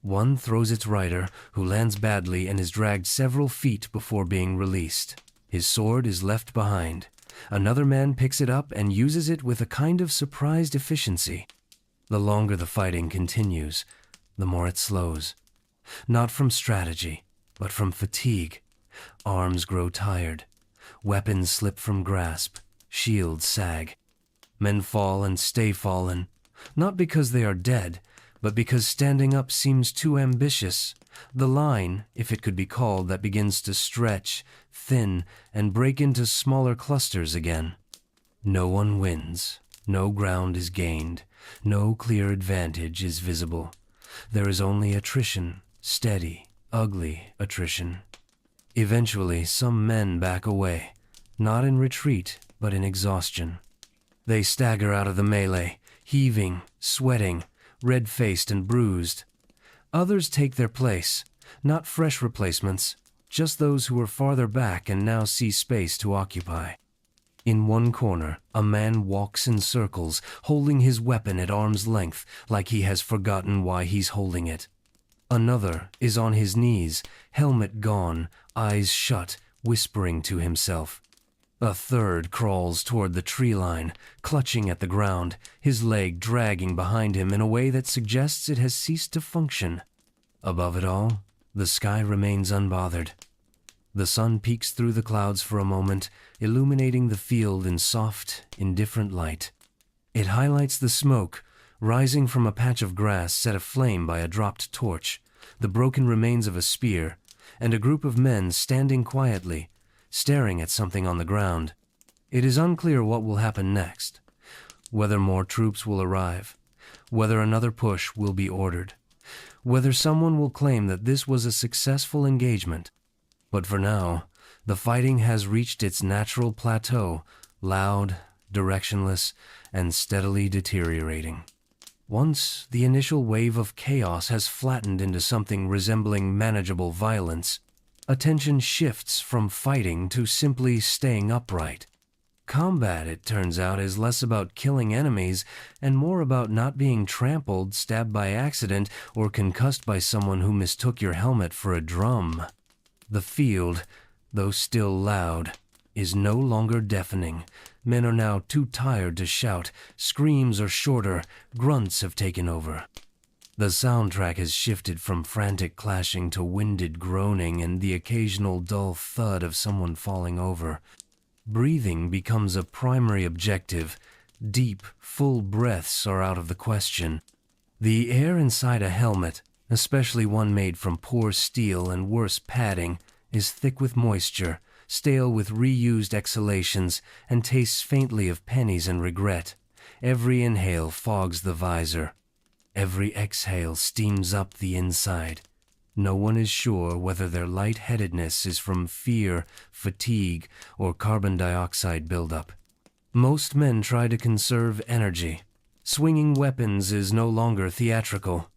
One throws its rider, who lands badly and is dragged several feet before being released. His sword is left behind. Another man picks it up and uses it with a kind of surprised efficiency. The longer the fighting continues, the more it slows. Not from strategy, but from fatigue. Arms grow tired. Weapons slip from grasp. Shields sag. Men fall and stay fallen, not because they are dead, but because standing up seems too ambitious. The line, if it could be called, that begins to stretch, thin, and break into smaller clusters again. No one wins. No ground is gained. No clear advantage is visible. There is only attrition, steady, ugly attrition. Eventually, some men back away, not in retreat, but in exhaustion. They stagger out of the melee, heaving, sweating, red-faced and bruised. Others take their place, not fresh replacements, just those who were farther back and now see space to occupy. In one corner, a man walks in circles, holding his weapon at arm's length, like he has forgotten why he's holding it. Another is on his knees, helmet gone, eyes shut, whispering to himself. A third crawls toward the tree line, clutching at the ground, his leg dragging behind him in a way that suggests it has ceased to function. Above it all, the sky remains unbothered. The sun peeks through the clouds for a moment, illuminating the field in soft, indifferent light. It highlights the smoke, rising from a patch of grass set aflame by a dropped torch, the broken remains of a spear, and a group of men standing quietly, staring at something on the ground. It is unclear what will happen next, whether more troops will arrive, whether another push will be ordered, whether someone will claim that this was a successful engagement. But for now, the fighting has reached its natural plateau, loud, directionless, and steadily deteriorating. Once the initial wave of chaos has flattened into something resembling manageable violence, attention shifts from fighting to simply staying upright. Combat, it turns out, is less about killing enemies and more about not being trampled, stabbed by accident, or concussed by someone who mistook your helmet for a drum. The field, though still loud, is no longer deafening. Men are now too tired to shout, screams are shorter, grunts have taken over. The soundtrack has shifted from frantic clashing to winded groaning and the occasional dull thud of someone falling over. Breathing becomes a primary objective. Deep, full breaths are out of the question. The air inside a helmet, especially one made from poor steel and worse padding, is thick with moisture, stale with reused exhalations, and tastes faintly of pennies and regret. Every inhale fogs the visor. Every exhale steams up the inside. No one is sure whether their lightheadedness is from fear, fatigue, or carbon dioxide buildup. Most men try to conserve energy. Swinging weapons is no longer theatrical.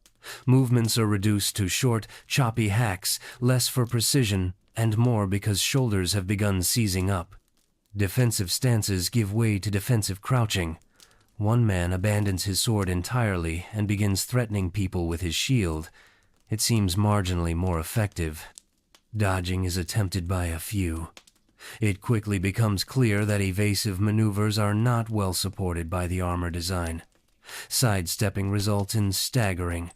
Movements are reduced to short, choppy hacks, less for precision, and more because shoulders have begun seizing up. Defensive stances give way to defensive crouching. One man abandons his sword entirely and begins threatening people with his shield. It seems marginally more effective. Dodging is attempted by a few. It quickly becomes clear that evasive maneuvers are not well supported by the armor design. Sidestepping results in staggering.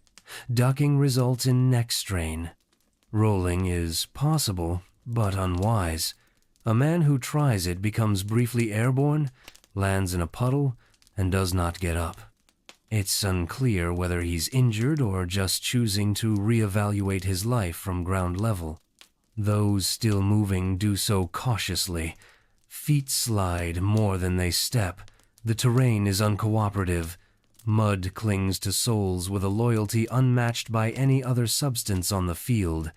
Ducking results in neck strain. Rolling is possible, but unwise. A man who tries it becomes briefly airborne, lands in a puddle, and does not get up. It's unclear whether he's injured or just choosing to reevaluate his life from ground level. Those still moving do so cautiously. Feet slide more than they step. The terrain is uncooperative. Mud clings to soles with a loyalty unmatched by any other substance on the field.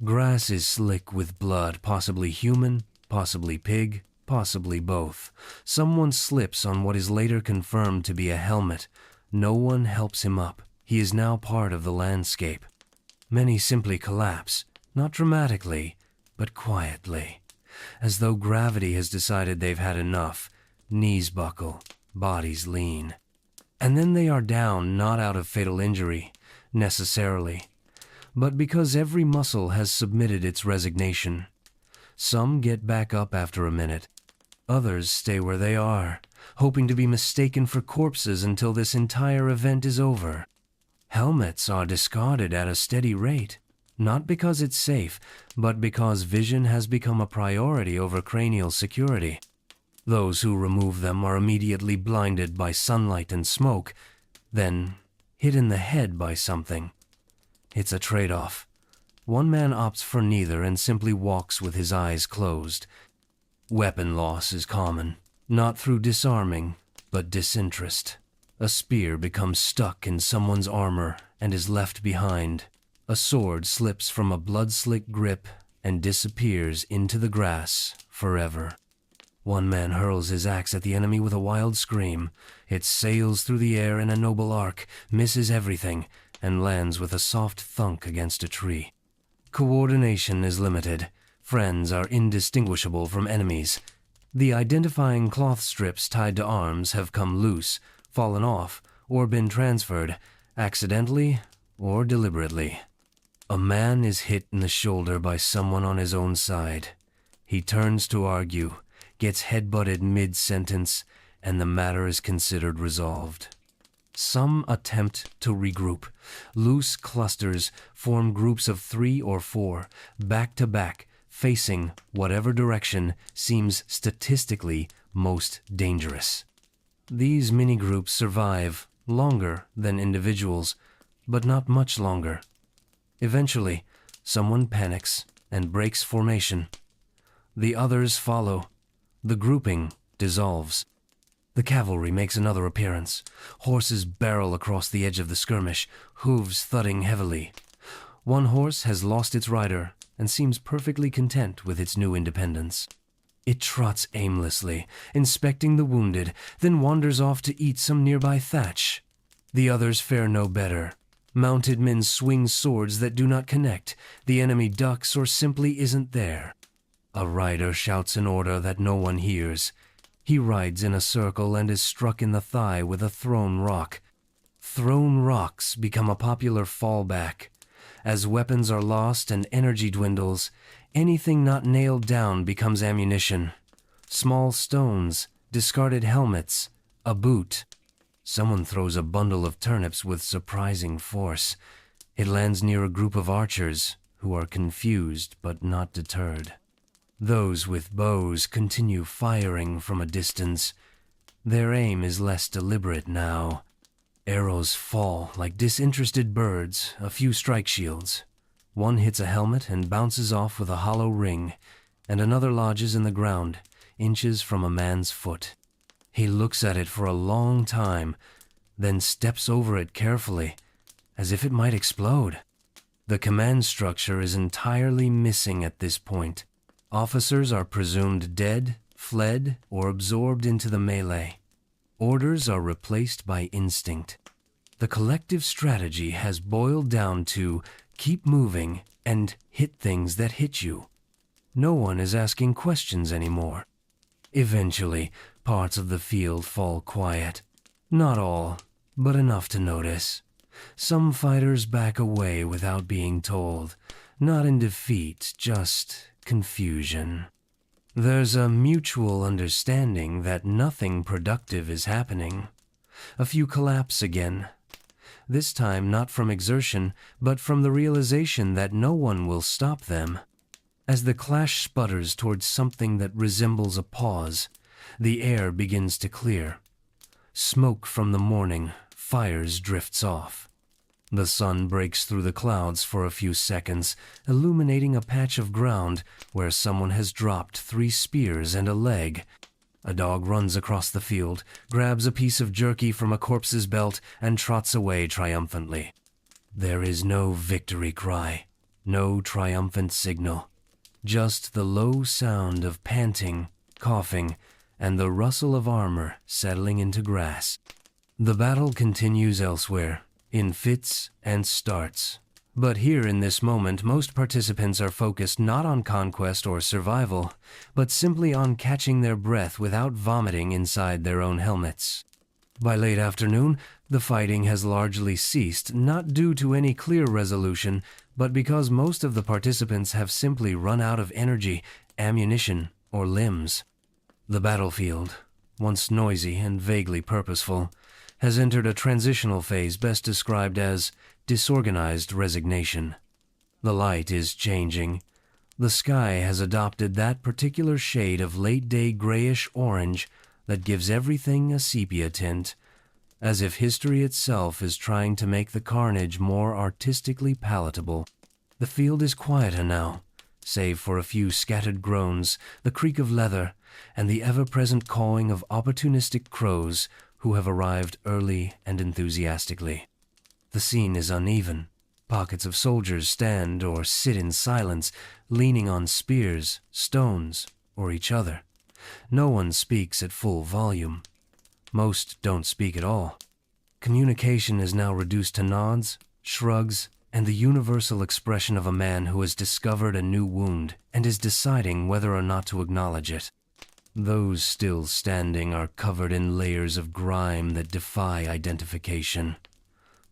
Grass is slick with blood, possibly human, possibly pig, possibly both. Someone slips on what is later confirmed to be a helmet. No one helps him up. He is now part of the landscape. Many simply collapse, not dramatically, but quietly, as though gravity has decided they've had enough. Knees buckle, bodies lean. And then they are down, not out of fatal injury, necessarily, but because every muscle has submitted its resignation. Some get back up after a minute. Others stay where they are, hoping to be mistaken for corpses until this entire event is over. Helmets are discarded at a steady rate, not because it's safe, but because vision has become a priority over cranial security. Those who remove them are immediately blinded by sunlight and smoke, then hit in the head by something. It's a trade-off. One man opts for neither and simply walks with his eyes closed. Weapon loss is common, not through disarming, but disinterest. A spear becomes stuck in someone's armor and is left behind. A sword slips from a blood-slick grip and disappears into the grass forever. One man hurls his axe at the enemy with a wild scream. It sails through the air in a noble arc, misses everything, and lands with a soft thunk against a tree. Coordination is limited. Friends are indistinguishable from enemies. The identifying cloth strips tied to arms have come loose, fallen off, or been transferred, accidentally or deliberately. A man is hit in the shoulder by someone on his own side. He turns to argue, gets headbutted mid-sentence, and the matter is considered resolved. Some attempt to regroup. Loose clusters form groups of 3 or 4, back to back, facing whatever direction seems statistically most dangerous. These mini-groups survive longer than individuals, but not much longer. Eventually, someone panics and breaks formation. The others follow. The grouping dissolves. The cavalry makes another appearance. Horses barrel across the edge of the skirmish, hooves thudding heavily. One horse has lost its rider and seems perfectly content with its new independence. It trots aimlessly, inspecting the wounded, then wanders off to eat some nearby thatch. The others fare no better. Mounted men swing swords that do not connect. The enemy ducks or simply isn't there. A rider shouts an order that no one hears. He rides in a circle and is struck in the thigh with a thrown rock. Thrown rocks become a popular fallback. As weapons are lost and energy dwindles, anything not nailed down becomes ammunition. Small stones, discarded helmets, a boot. Someone throws a bundle of turnips with surprising force. It lands near a group of archers who are confused but not deterred. Those with bows continue firing from a distance. Their aim is less deliberate now. Arrows fall like disinterested birds, a few strike shields. One hits a helmet and bounces off with a hollow ring, and another lodges in the ground, inches from a man's foot. He looks at it for a long time, then steps over it carefully, as if it might explode. The command structure is entirely missing at this point. Officers are presumed dead, fled, or absorbed into the melee. Orders are replaced by instinct. The collective strategy has boiled down to keep moving and hit things that hit you. No one is asking questions anymore. Eventually, parts of the field fall quiet. Not all, but enough to notice. Some fighters back away without being told, not in defeat, just confusion. There's a mutual understanding that nothing productive is happening. A few collapse again. This time not from exertion, but from the realization that no one will stop them. As the clash sputters towards something that resembles a pause, the air begins to clear. Smoke from the morning fires drifts off. The sun breaks through the clouds for a few seconds, illuminating a patch of ground where someone has dropped 3 spears and a leg. A dog runs across the field, grabs a piece of jerky from a corpse's belt, and trots away triumphantly. There is no victory cry, no triumphant signal, just the low sound of panting, coughing, and the rustle of armor settling into grass. The battle continues elsewhere, in fits and starts. But here in this moment, most participants are focused not on conquest or survival, but simply on catching their breath without vomiting inside their own helmets. By late afternoon, the fighting has largely ceased, not due to any clear resolution, but because most of the participants have simply run out of energy, ammunition, or limbs. The battlefield, once noisy and vaguely purposeful, has entered a transitional phase best described as disorganized resignation. The light is changing. The sky has adopted that particular shade of late-day grayish-orange that gives everything a sepia tint, as if history itself is trying to make the carnage more artistically palatable. The field is quieter now, save for a few scattered groans, the creak of leather, and the ever-present cawing of opportunistic crows who have arrived early and enthusiastically. The scene is uneven. Pockets of soldiers stand or sit in silence, leaning on spears, stones, or each other. No one speaks at full volume. Most don't speak at all. Communication is now reduced to nods, shrugs, and the universal expression of a man who has discovered a new wound and is deciding whether or not to acknowledge it. Those still standing are covered in layers of grime that defy identification.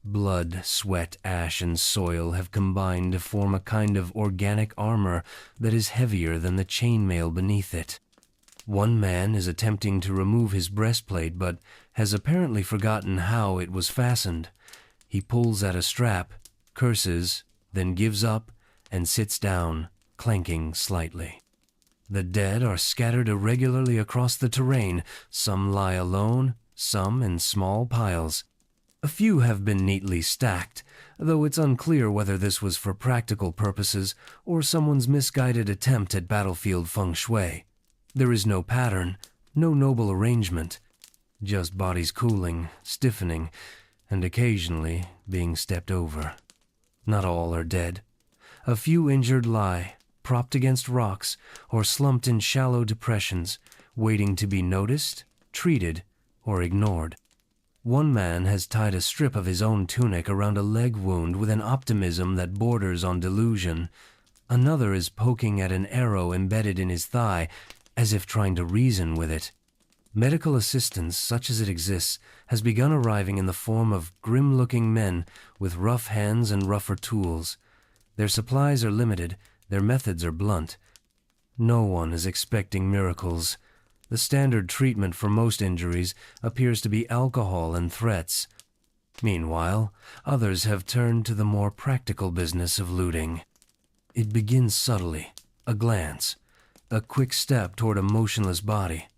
Blood, sweat, ash, and soil have combined to form a kind of organic armor that is heavier than the chainmail beneath it. One man is attempting to remove his breastplate but has apparently forgotten how it was fastened. He pulls at a strap, curses, then gives up and sits down, clanking slightly. The dead are scattered irregularly across the terrain. Some lie alone, some in small piles. A few have been neatly stacked, though it's unclear whether this was for practical purposes or someone's misguided attempt at battlefield feng shui. There is no pattern, no noble arrangement, just bodies cooling, stiffening, and occasionally being stepped over. Not all are dead. A few injured lie, propped against rocks or slumped in shallow depressions, waiting to be noticed, treated, or ignored. One man has tied a strip of his own tunic around a leg wound with an optimism that borders on delusion. Another is poking at an arrow embedded in his thigh, as if trying to reason with it. Medical assistance, such as it exists, has begun arriving in the form of grim-looking men with rough hands and rougher tools. Their supplies are limited, their methods are blunt. No one is expecting miracles. The standard treatment for most injuries appears to be alcohol and threats. Meanwhile, others have turned to the more practical business of looting. It begins subtly, a glance, a quick step toward a motionless body,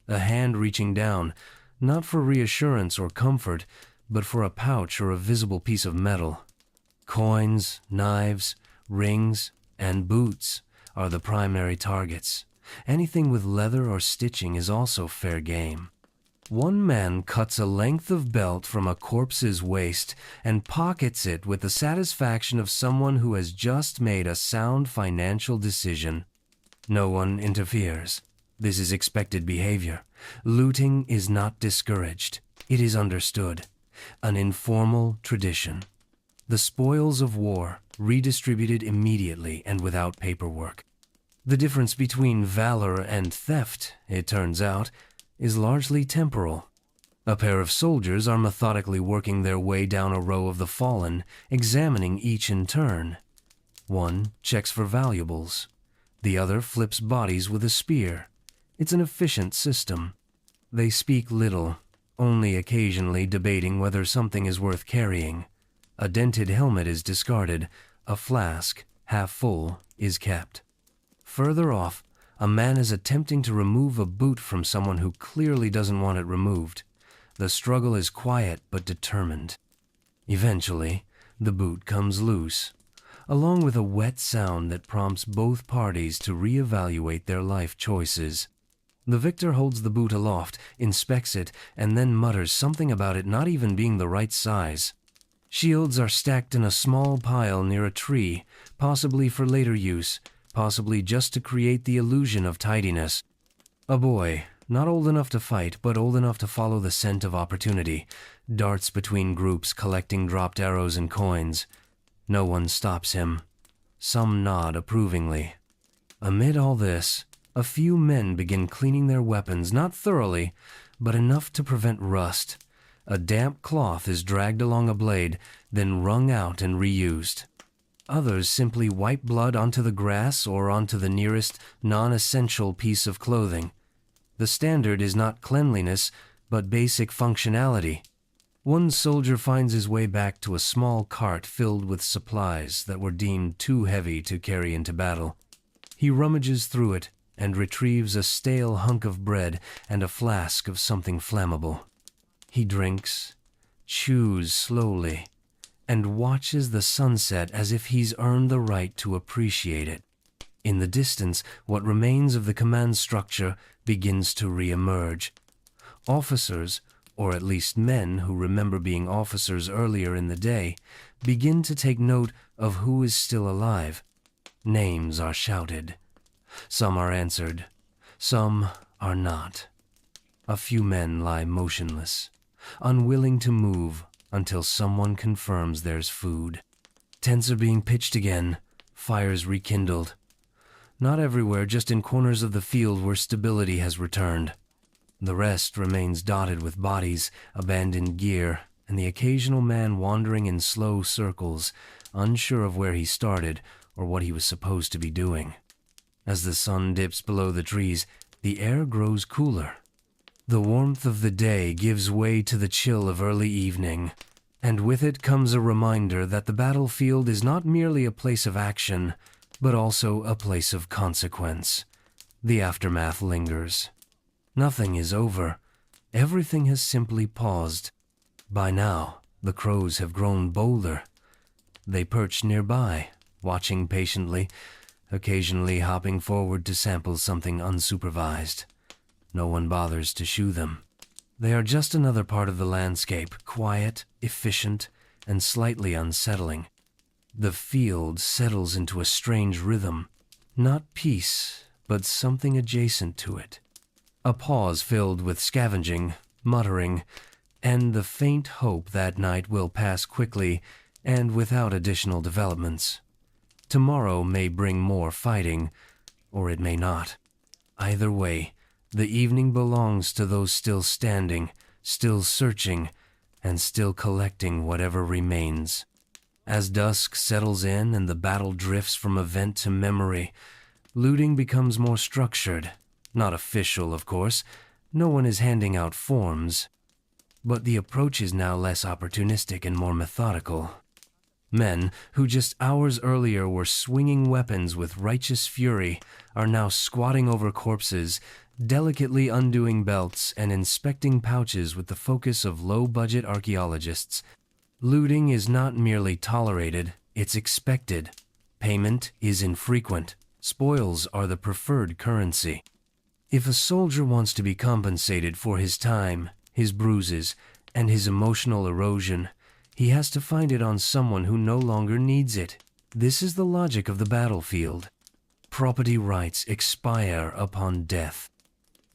a hand reaching down, not for reassurance or comfort, but for a pouch or a visible piece of metal. Coins, knives, rings, and boots are the primary targets. Anything with leather or stitching is also fair game. One man cuts a length of belt from a corpse's waist and pockets it with the satisfaction of someone who has just made a sound financial decision. No one interferes. This is expected behavior. Looting is not discouraged. It is understood. An informal tradition. The spoils of war redistributed immediately and without paperwork. The difference between valor and theft, it turns out, is largely temporal. A pair of soldiers are methodically working their way down a row of the fallen, examining each in turn. One checks for valuables. The other flips bodies with a spear. It's an efficient system. They speak little, only occasionally debating whether something is worth carrying. A dented helmet is discarded. A flask, half full, is kept. Further off, a man is attempting to remove a boot from someone who clearly doesn't want it removed. The struggle is quiet but determined. Eventually, the boot comes loose, along with a wet sound that prompts both parties to reevaluate their life choices. The victor holds the boot aloft, inspects it, and then mutters something about it not even being the right size. Shields are stacked in a small pile near a tree, possibly for later use, possibly just to create the illusion of tidiness. A boy, not old enough to fight, but old enough to follow the scent of opportunity, darts between groups collecting dropped arrows and coins. No one stops him. Some nod approvingly. Amid all this, a few men begin cleaning their weapons, not thoroughly, but enough to prevent rust. A damp cloth is dragged along a blade, then wrung out and reused. Others simply wipe blood onto the grass or onto the nearest non-essential piece of clothing. The standard is not cleanliness, but basic functionality. One soldier finds his way back to a small cart filled with supplies that were deemed too heavy to carry into battle. He rummages through it and retrieves a stale hunk of bread and a flask of something flammable. He drinks, chews slowly, and watches the sunset as if he's earned the right to appreciate it. In the distance, what remains of the command structure begins to re-emerge. Officers, or at least men who remember being officers earlier in the day, begin to take note of who is still alive. Names are shouted. Some are answered. Some are not. A few men lie motionless, unwilling to move until someone confirms there's food. Tents are being pitched again, fires rekindled. Not everywhere, just in corners of the field where stability has returned. The rest remains dotted with bodies, abandoned gear, and the occasional man wandering in slow circles, unsure of where he started or what he was supposed to be doing. As the sun dips below the trees, the air grows cooler. The warmth of the day gives way to the chill of early evening, and with it comes a reminder that the battlefield is not merely a place of action, but also a place of consequence. The aftermath lingers. Nothing is over. Everything has simply paused. By now, the crows have grown bolder. They perch nearby, watching patiently, occasionally hopping forward to sample something unsupervised. No one bothers to shoo them. They are just another part of the landscape, quiet, efficient, and slightly unsettling. The field settles into a strange rhythm, not peace, but something adjacent to it. A pause filled with scavenging, muttering, and the faint hope that night will pass quickly and without additional developments. Tomorrow may bring more fighting, or it may not. Either way, the evening belongs to those still standing, still searching, and still collecting whatever remains. As dusk settles in and the battle drifts from event to memory, looting becomes more structured. Not official, of course. No one is handing out forms. But the approach is now less opportunistic and more methodical. Men who just hours earlier were swinging weapons with righteous fury are now squatting over corpses, delicately undoing belts and inspecting pouches with the focus of low-budget archaeologists. Looting is not merely tolerated, it's expected. Payment is infrequent. Spoils are the preferred currency. If a soldier wants to be compensated for his time, his bruises, and his emotional erosion, he has to find it on someone who no longer needs it. This is the logic of the battlefield. Property rights expire upon death.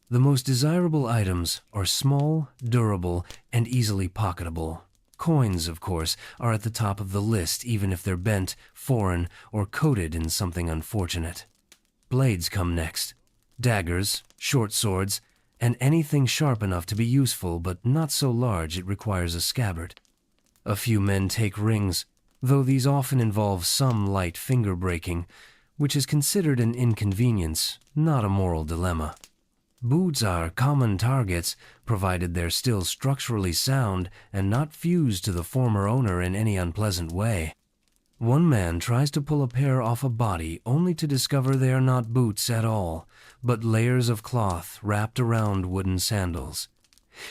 The most desirable items are small, durable, and easily pocketable. Coins, of course, are at the top of the list even if they're bent, foreign, or coated in something unfortunate. Blades come next. Daggers, short swords, and anything sharp enough to be useful but not so large it requires a scabbard. A few men take rings, though these often involve some light finger breaking, which is considered an inconvenience, not a moral dilemma. Boots are common targets, provided they're still structurally sound and not fused to the former owner in any unpleasant way. One man tries to pull a pair off a body only to discover they are not boots at all, but layers of cloth wrapped around wooden sandals.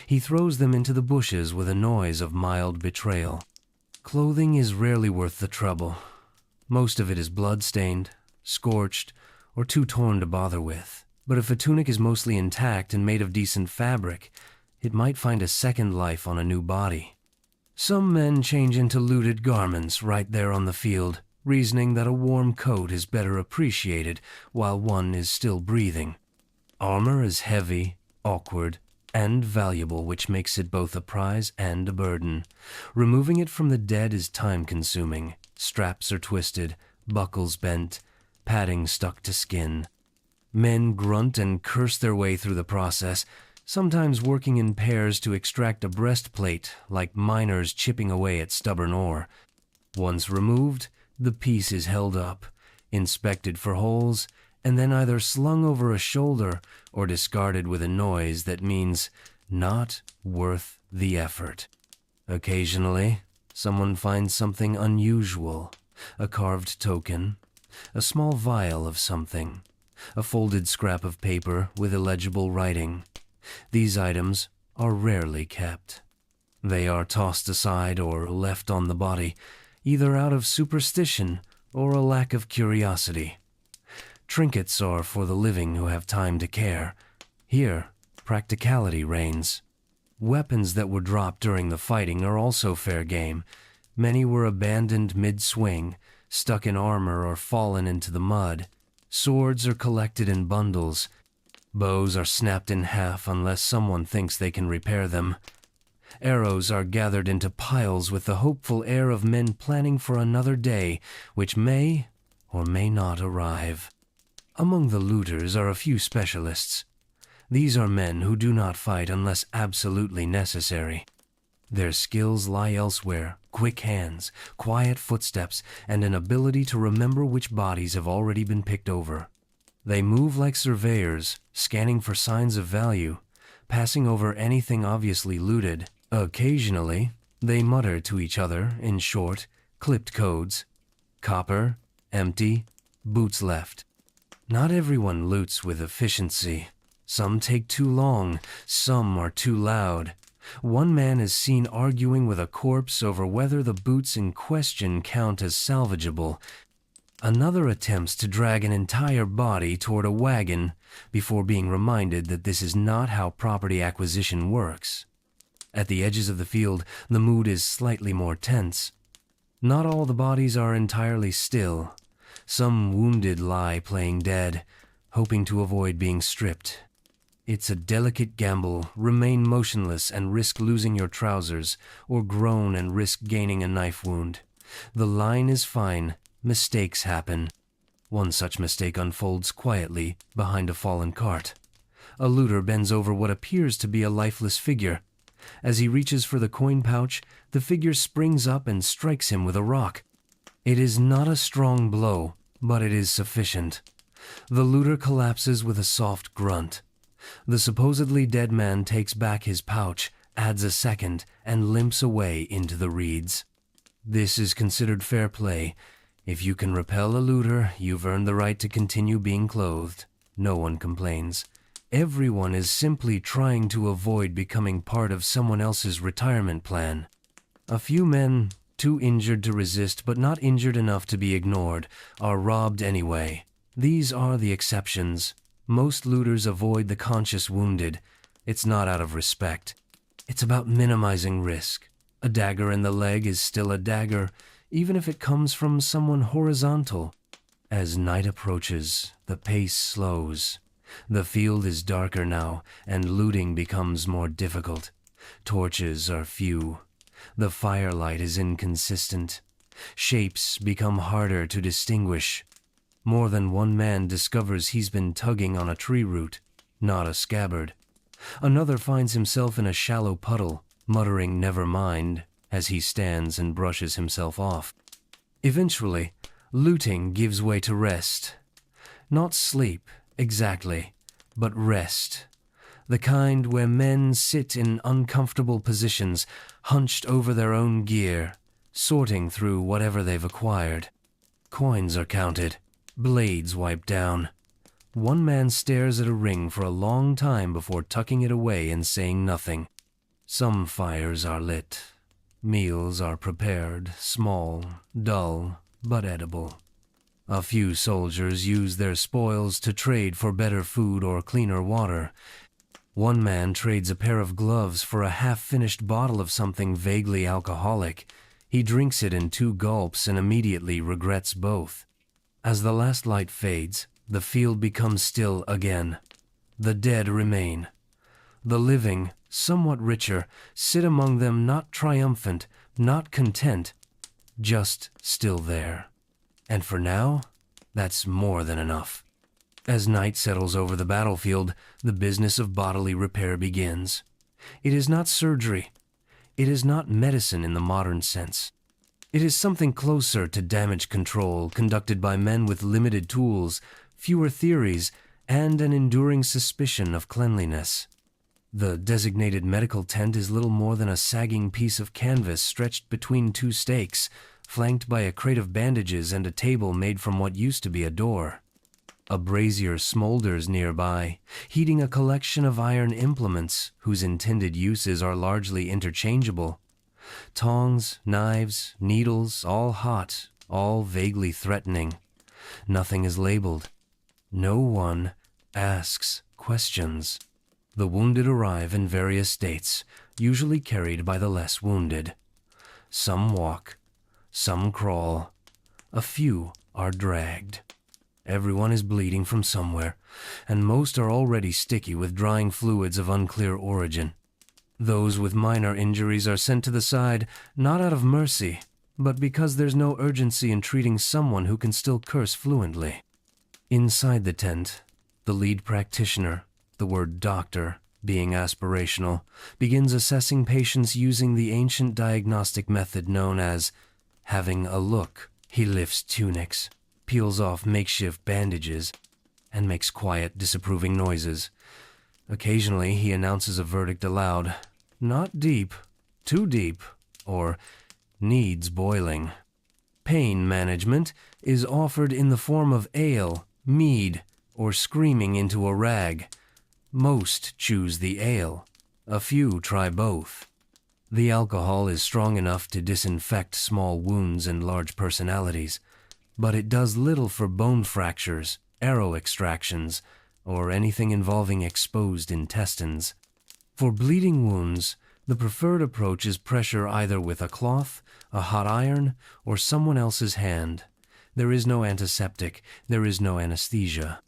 He throws them into the bushes with a noise of mild betrayal. Clothing is rarely worth the trouble. Most of it is blood-stained, scorched, or too torn to bother with. But if a tunic is mostly intact and made of decent fabric, it might find a second life on a new body. Some men change into looted garments right there on the field, reasoning that a warm coat is better appreciated while one is still breathing. Armor is heavy, awkward, and valuable, which makes it both a prize and a burden. Removing it from the dead is time-consuming. Straps are twisted, buckles bent, padding stuck to skin. Men grunt and curse their way through the process, sometimes working in pairs to extract a breastplate, like miners chipping away at stubborn ore. Once removed, the piece is held up, inspected for holes, and then either slung over a shoulder or discarded with a noise that means not worth the effort. Occasionally, someone finds something unusual, a carved token, a small vial of something, a folded scrap of paper with illegible writing. These items are rarely kept. They are tossed aside or left on the body, either out of superstition or a lack of curiosity. Trinkets are for the living who have time to care. Here, practicality reigns. Weapons that were dropped during the fighting are also fair game. Many were abandoned mid-swing, stuck in armor or fallen into the mud. Swords are collected in bundles. Bows are snapped in half unless someone thinks they can repair them. Arrows are gathered into piles with the hopeful air of men planning for another day, which may or may not arrive. Among the looters are a few specialists. These are men who do not fight unless absolutely necessary. Their skills lie elsewhere: quick hands, quiet footsteps, and an ability to remember which bodies have already been picked over. They move like surveyors, scanning for signs of value, passing over anything obviously looted. Occasionally, they mutter to each other in short, clipped codes. Copper, empty, boots left. Not everyone loots with efficiency. Some take too long, some are too loud. One man is seen arguing with a corpse over whether the boots in question count as salvageable. Another attempts to drag an entire body toward a wagon before being reminded that this is not how property acquisition works. At the edges of the field, the mood is slightly more tense. Not all the bodies are entirely still. Some wounded lie playing dead, hoping to avoid being stripped. It's a delicate gamble: remain motionless and risk losing your trousers, or groan and risk gaining a knife wound. The line is fine. Mistakes happen. One such mistake unfolds quietly behind a fallen cart. A looter bends over what appears to be a lifeless figure. As he reaches for the coin pouch, the figure springs up and strikes him with a rock. It is not a strong blow, but it is sufficient. The looter collapses with a soft grunt. The supposedly dead man takes back his pouch, adds a second, and limps away into the reeds. This is considered fair play. If you can repel a looter, you've earned the right to continue being clothed. No one complains. Everyone is simply trying to avoid becoming part of someone else's retirement plan. A few men, too injured to resist but not injured enough to be ignored, are robbed anyway. These are the exceptions. Most looters avoid the conscious wounded. It's not out of respect. It's about minimizing risk. A dagger in the leg is still a dagger, even if it comes from someone horizontal. As night approaches, the pace slows. The field is darker now, and looting becomes more difficult. Torches are few. The firelight is inconsistent. Shapes become harder to distinguish. More than one man discovers he's been tugging on a tree root, not a scabbard. Another finds himself in a shallow puddle, muttering "never mind" as he stands and brushes himself off. Eventually, looting gives way to rest. Not sleep, exactly, but rest. The kind where men sit in uncomfortable positions, hunched over their own gear, sorting through whatever they've acquired. Coins are counted, blades wiped down. One man stares at a ring for a long time before tucking it away and saying nothing. Some fires are lit. Meals are prepared, small, dull, but edible. A few soldiers use their spoils to trade for better food or cleaner water. One man trades a pair of gloves for a half-finished bottle of something vaguely alcoholic. He drinks it in 2 gulps and immediately regrets both. As the last light fades, the field becomes still again. The dead remain. The living, somewhat richer, sit among them, not triumphant, not content, just still there. And for now, that's more than enough. As night settles over the battlefield, the business of bodily repair begins. It is not surgery. It is not medicine in the modern sense. It is something closer to damage control, conducted by men with limited tools, fewer theories, and an enduring suspicion of cleanliness. The designated medical tent is little more than a sagging piece of canvas stretched between 2 stakes, flanked by a crate of bandages and a table made from what used to be a door. A brazier smolders nearby, heating a collection of iron implements whose intended uses are largely interchangeable. Tongs, knives, needles, all hot, all vaguely threatening. Nothing is labeled. No one asks questions. The wounded arrive in various states, usually carried by the less wounded. Some walk, some crawl, a few are dragged. Everyone is bleeding from somewhere, and most are already sticky with drying fluids of unclear origin. Those with minor injuries are sent to the side, not out of mercy, but because there's no urgency in treating someone who can still curse fluently. Inside the tent, the lead practitioner, the word doctor being aspirational, begins assessing patients using the ancient diagnostic method known as having a look. He lifts tunics, peels off makeshift bandages, and makes quiet, disapproving noises. Occasionally, he announces a verdict aloud. Not deep, too deep, or needs boiling. Pain management is offered in the form of ale, mead, or screaming into a rag. Most choose the ale. A few try both. The alcohol is strong enough to disinfect small wounds and large personalities, but it does little for bone fractures, arrow extractions, or anything involving exposed intestines. For bleeding wounds, the preferred approach is pressure either with a cloth, a hot iron, or someone else's hand. There is no antiseptic, there is no anesthesia.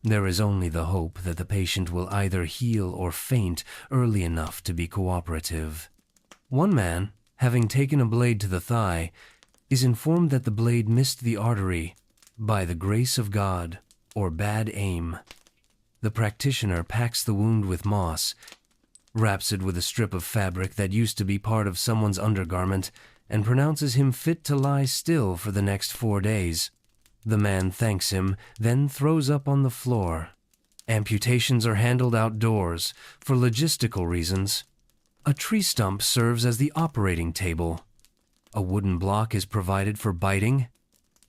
There is only the hope that the patient will either heal or faint early enough to be cooperative. One man, having taken a blade to the thigh, is informed that the blade missed the artery by the grace of God or bad aim. The practitioner packs the wound with moss, wraps it with a strip of fabric that used to be part of someone's undergarment, and pronounces him fit to lie still for the next 4 days. The man thanks him, then throws up on the floor. Amputations are handled outdoors for logistical reasons. A tree stump serves as the operating table. A wooden block is provided for biting.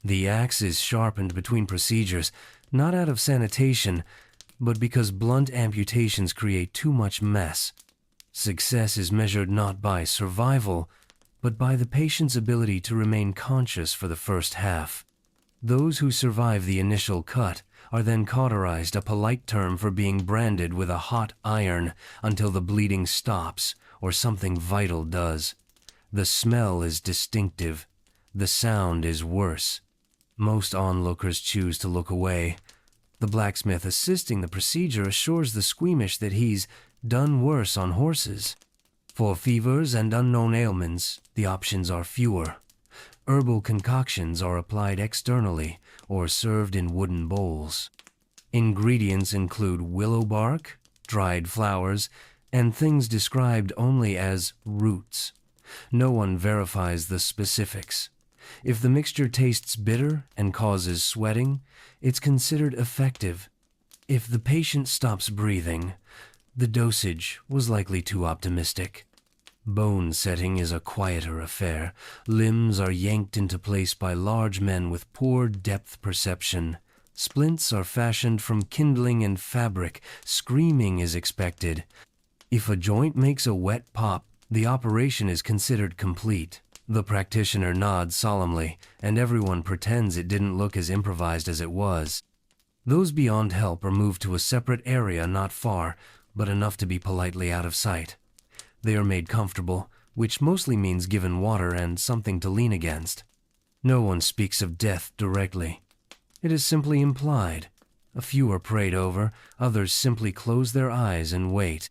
The axe is sharpened between procedures, not out of sanitation, but because blunt amputations create too much mess. Success is measured not by survival, but by the patient's ability to remain conscious for the first half. Those who survive the initial cut are then cauterized, a polite term for being branded with a hot iron until the bleeding stops or something vital does. The smell is distinctive. The sound is worse. Most onlookers choose to look away. The blacksmith assisting the procedure assures the squeamish that he's done worse on horses. For fevers and unknown ailments, the options are fewer. Herbal concoctions are applied externally or served in wooden bowls. Ingredients include willow bark, dried flowers, and things described only as roots. No one verifies the specifics. If the mixture tastes bitter and causes sweating, it's considered effective. If the patient stops breathing, the dosage was likely too optimistic. Bone setting is a quieter affair. Limbs are yanked into place by large men with poor depth perception. Splints are fashioned from kindling and fabric. Screaming is expected. If a joint makes a wet pop, the operation is considered complete. The practitioner nods solemnly, and everyone pretends it didn't look as improvised as it was. Those beyond help are moved to a separate area not far, but enough to be politely out of sight. They are made comfortable, which mostly means given water and something to lean against. No one speaks of death directly. It is simply implied. A few are prayed over, others simply close their eyes and wait.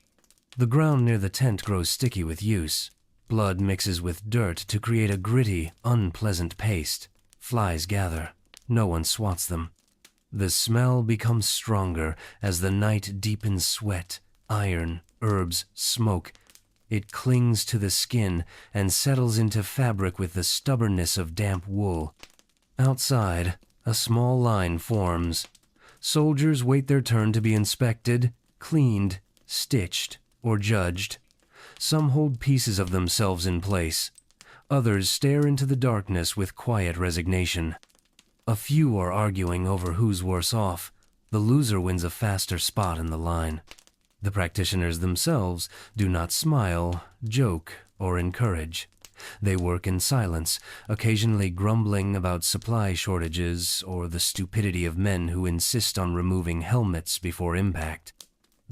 The ground near the tent grows sticky with use. Blood mixes with dirt to create a gritty, unpleasant paste. Flies gather. No one swats them. The smell becomes stronger as the night deepens sweat, iron, herbs, smoke. It clings to the skin and settles into fabric with the stubbornness of damp wool. Outside, a small line forms. Soldiers wait their turn to be inspected, cleaned, stitched, or judged. Some hold pieces of themselves in place. Others stare into the darkness with quiet resignation. A few are arguing over who's worse off. The loser wins a faster spot in the line. The practitioners themselves do not smile, joke, or encourage. They work in silence, occasionally grumbling about supply shortages or the stupidity of men who insist on removing helmets before impact.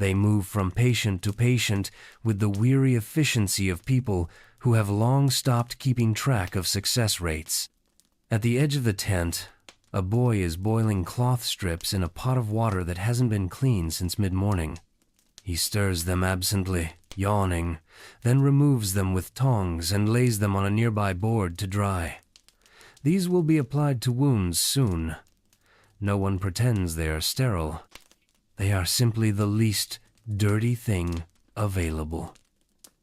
They move from patient to patient with the weary efficiency of people who have long stopped keeping track of success rates. At the edge of the tent, a boy is boiling cloth strips in a pot of water that hasn't been cleaned since mid-morning. He stirs them absently, yawning, then removes them with tongs and lays them on a nearby board to dry. These will be applied to wounds soon. No one pretends they are sterile. They are simply the least dirty thing available.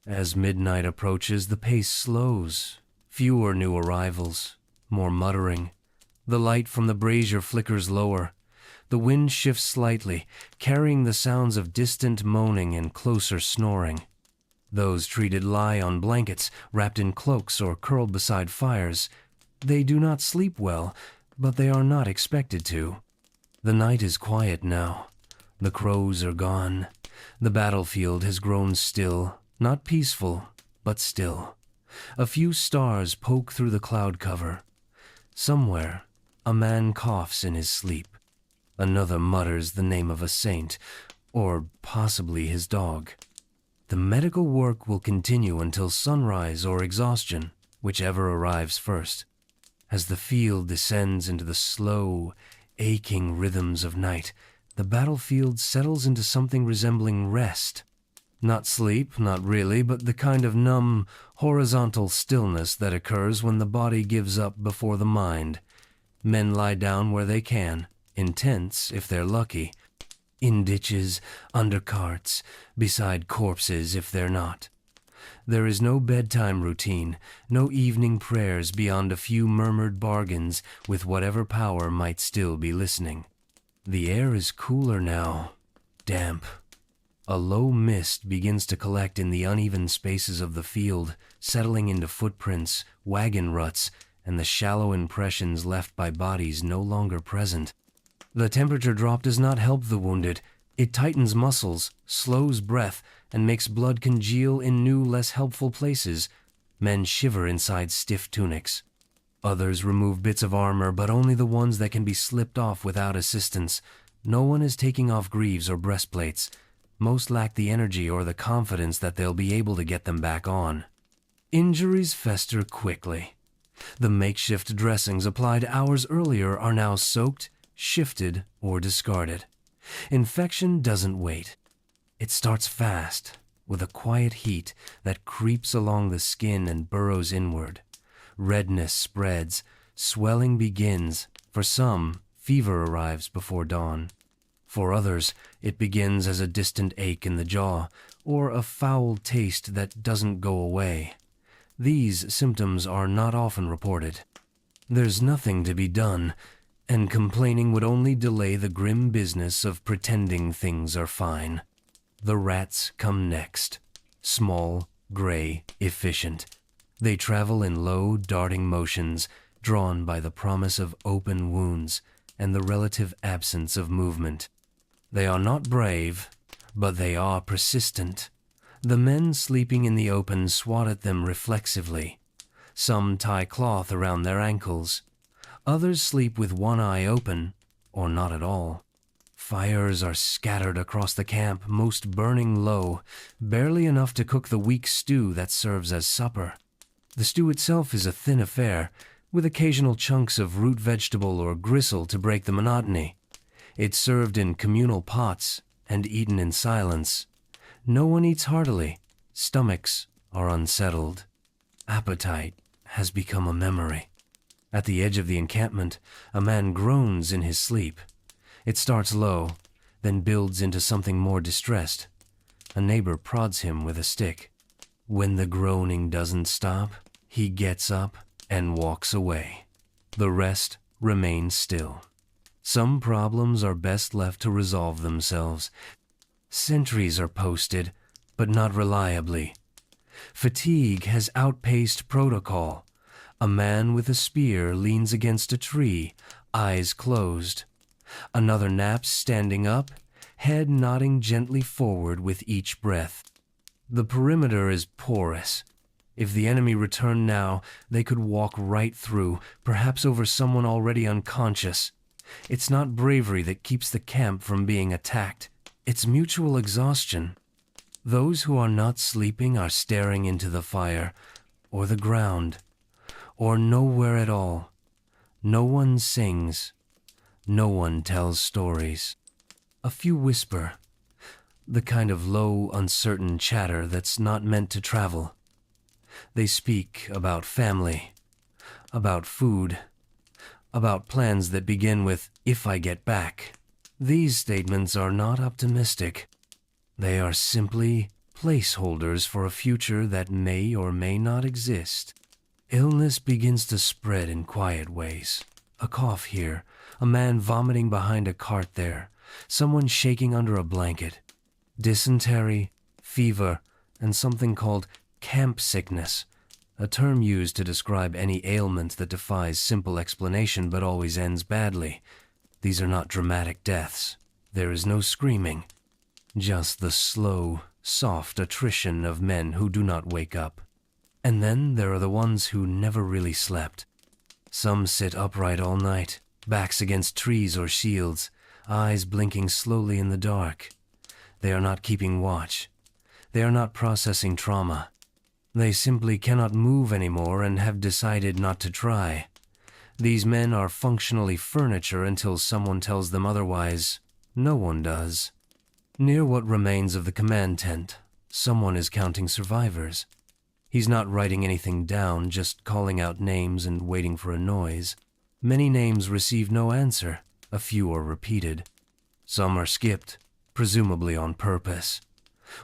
As midnight approaches, the pace slows. Fewer new arrivals, more muttering. The light from the brazier flickers lower. The wind shifts slightly, carrying the sounds of distant moaning and closer snoring. Those treated lie on blankets, wrapped in cloaks or curled beside fires. They do not sleep well, but they are not expected to. The night is quiet now. The crows are gone. The battlefield has grown still, not peaceful, but still. A few stars poke through the cloud cover. Somewhere, a man coughs in his sleep. Another mutters the name of a saint, or possibly his dog. The medical work will continue until sunrise or exhaustion, whichever arrives first. As the field descends into the slow, aching rhythms of night, the battlefield settles into something resembling rest. Not sleep, not really, but the kind of numb, horizontal stillness that occurs when the body gives up before the mind. Men lie down where they can, in tents if they're lucky, in ditches, under carts, beside corpses if they're not. There is no bedtime routine, no evening prayers beyond a few murmured bargains with whatever power might still be listening. The air is cooler now, damp. A low mist begins to collect in the uneven spaces of the field, settling into footprints, wagon ruts, and the shallow impressions left by bodies no longer present. The temperature drop does not help the wounded. It tightens muscles, slows breath, and makes blood congeal in new, less helpful places. Men shiver inside stiff tunics. Others remove bits of armor, but only the ones that can be slipped off without assistance. No one is taking off greaves or breastplates. Most lack the energy or the confidence that they'll be able to get them back on. Injuries fester quickly. The makeshift dressings applied hours earlier are now soaked, shifted, or discarded. Infection doesn't wait. It starts fast, with a quiet heat that creeps along the skin and burrows inward. Redness spreads, swelling begins. For some, fever arrives before dawn. For others, it begins as a distant ache in the jaw, or a foul taste that doesn't go away. These symptoms are not often reported. There's nothing to be done, and complaining would only delay the grim business of pretending things are fine. The rats come next. Small, gray, efficient. They travel in low, darting motions, drawn by the promise of open wounds and the relative absence of movement. They are not brave, but they are persistent. The men sleeping in the open swat at them reflexively. Some tie cloth around their ankles. Others sleep with one eye open, or not at all. Fires are scattered across the camp, most burning low, barely enough to cook the weak stew that serves as supper. The stew itself is a thin affair, with occasional chunks of root vegetable or gristle to break the monotony. It's served in communal pots and eaten in silence. No one eats heartily. Stomachs are unsettled. Appetite has become a memory. At the edge of the encampment, a man groans in his sleep. It starts low, then builds into something more distressed. A neighbor prods him with a stick. When the groaning doesn't stop, he gets up and walks away. The rest remains still. Some problems are best left to resolve themselves. Sentries are posted, but not reliably. Fatigue has outpaced protocol. A man with a spear leans against a tree, eyes closed. Another naps standing up, head nodding gently forward with each breath. The perimeter is porous. If the enemy returned now, they could walk right through, perhaps over someone already unconscious. It's not bravery that keeps the camp from being attacked. It's mutual exhaustion. Those who are not sleeping are staring into the fire, or the ground, or nowhere at all. No one sings. No one tells stories. A few whisper, the kind of low, uncertain chatter that's not meant to travel. They speak about family, about food, about plans that begin with, "if I get back." These statements are not optimistic. They are simply placeholders for a future that may or may not exist. Illness begins to spread in quiet ways. A cough here, a man vomiting behind a cart there, someone shaking under a blanket. Dysentery, fever, and something called camp sickness, a term used to describe any ailment that defies simple explanation but always ends badly. These are not dramatic deaths. There is no screaming, just the slow, soft attrition of men who do not wake up. And then there are the ones who never really slept. Some sit upright all night, backs against trees or shields, eyes blinking slowly in the dark. They are not keeping watch. They are not processing trauma. They simply cannot move anymore and have decided not to try. These men are functionally furniture until someone tells them otherwise. No one does. Near what remains of the command tent, someone is counting survivors. He's not writing anything down, just calling out names and waiting for a noise. Many names receive no answer. A few are repeated. Some are skipped, presumably on purpose.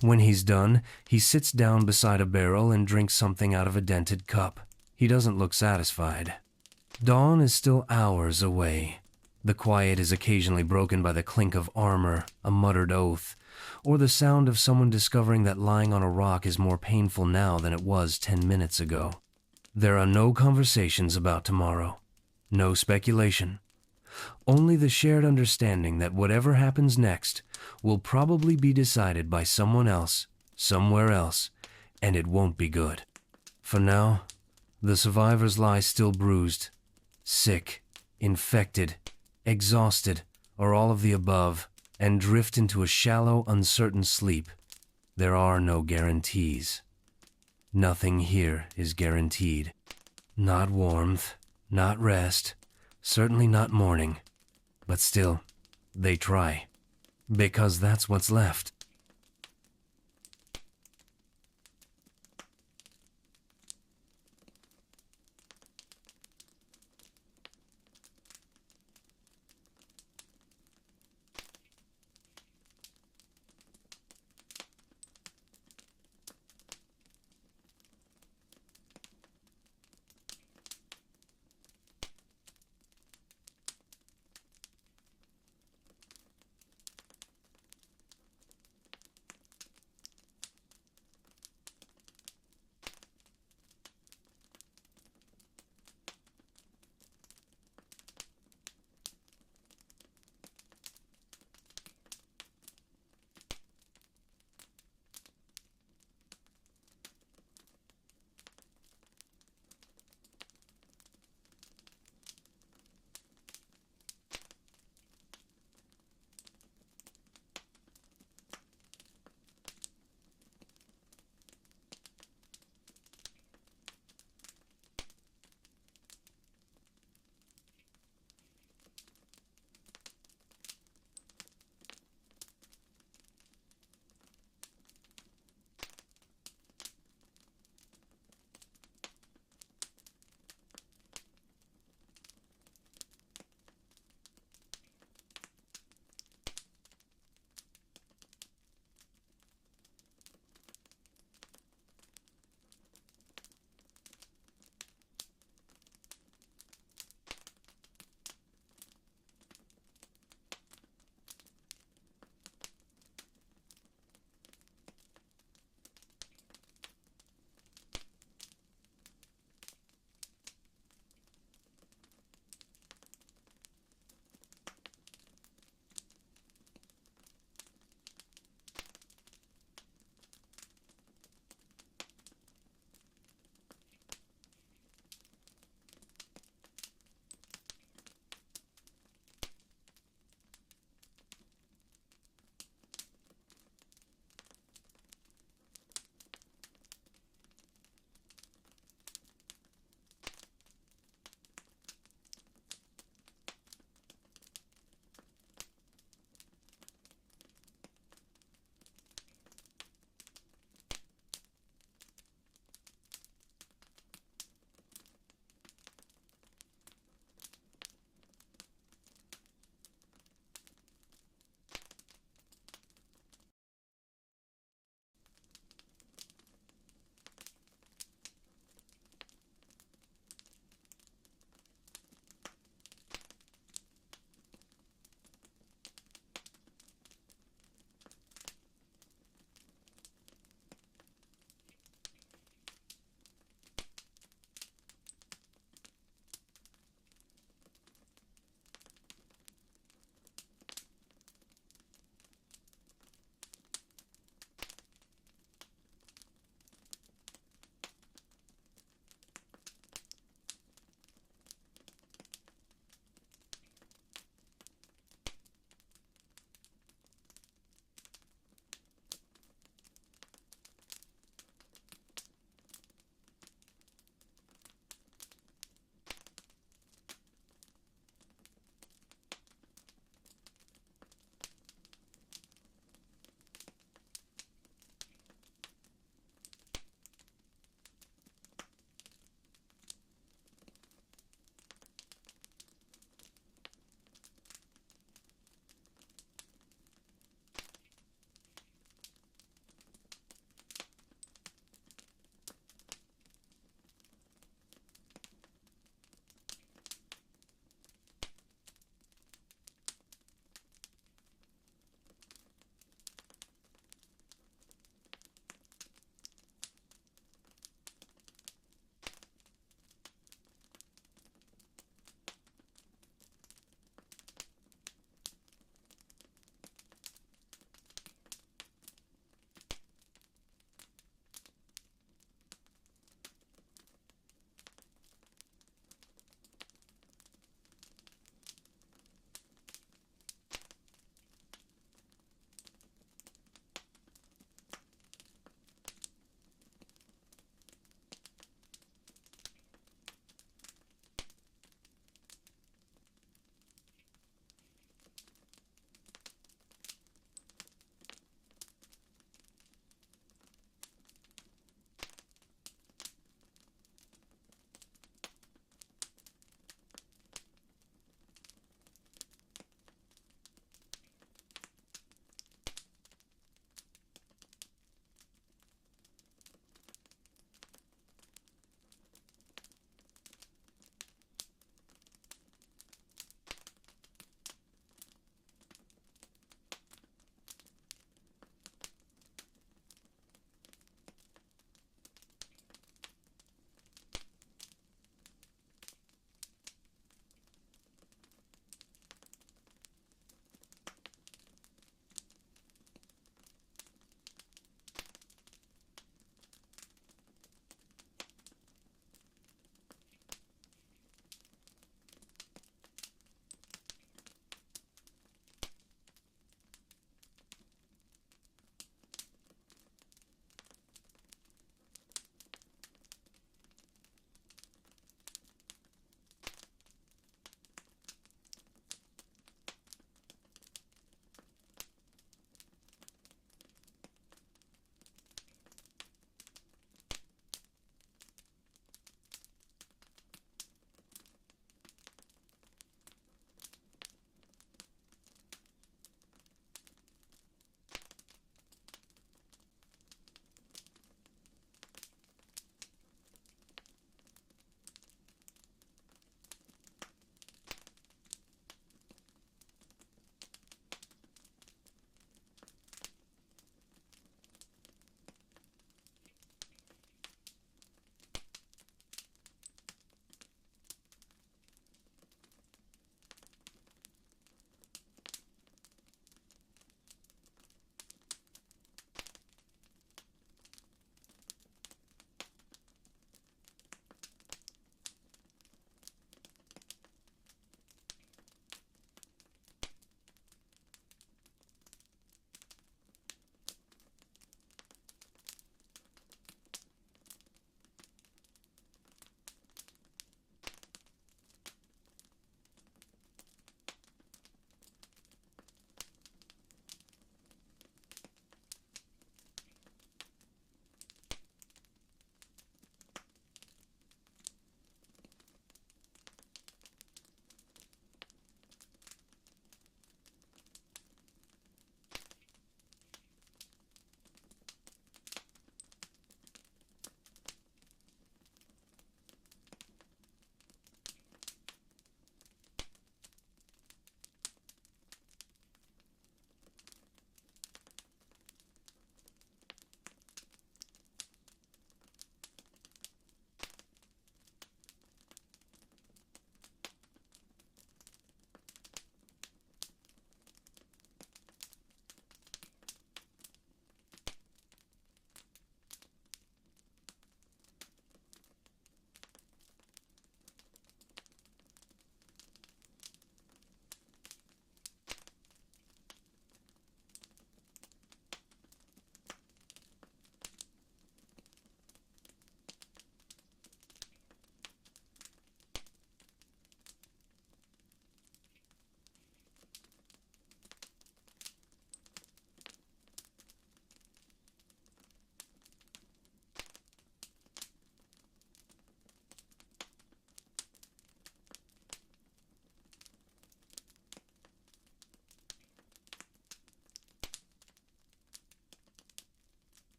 When he's done, he sits down beside a barrel and drinks something out of a dented cup. He doesn't look satisfied. Dawn is still hours away. The quiet is occasionally broken by the clink of armor, a muttered oath, or the sound of someone discovering that lying on a rock is more painful now than it was 10 minutes ago. There are no conversations about tomorrow, no speculation. Only the shared understanding that whatever happens next will probably be decided by someone else, somewhere else, and it won't be good. For now, the survivors lie still bruised, sick, infected, exhausted, or all of the above, and drift into a shallow, uncertain sleep. There are no guarantees. Nothing here is guaranteed. Not warmth, not rest, certainly not morning. But still, they try. Because that's what's left.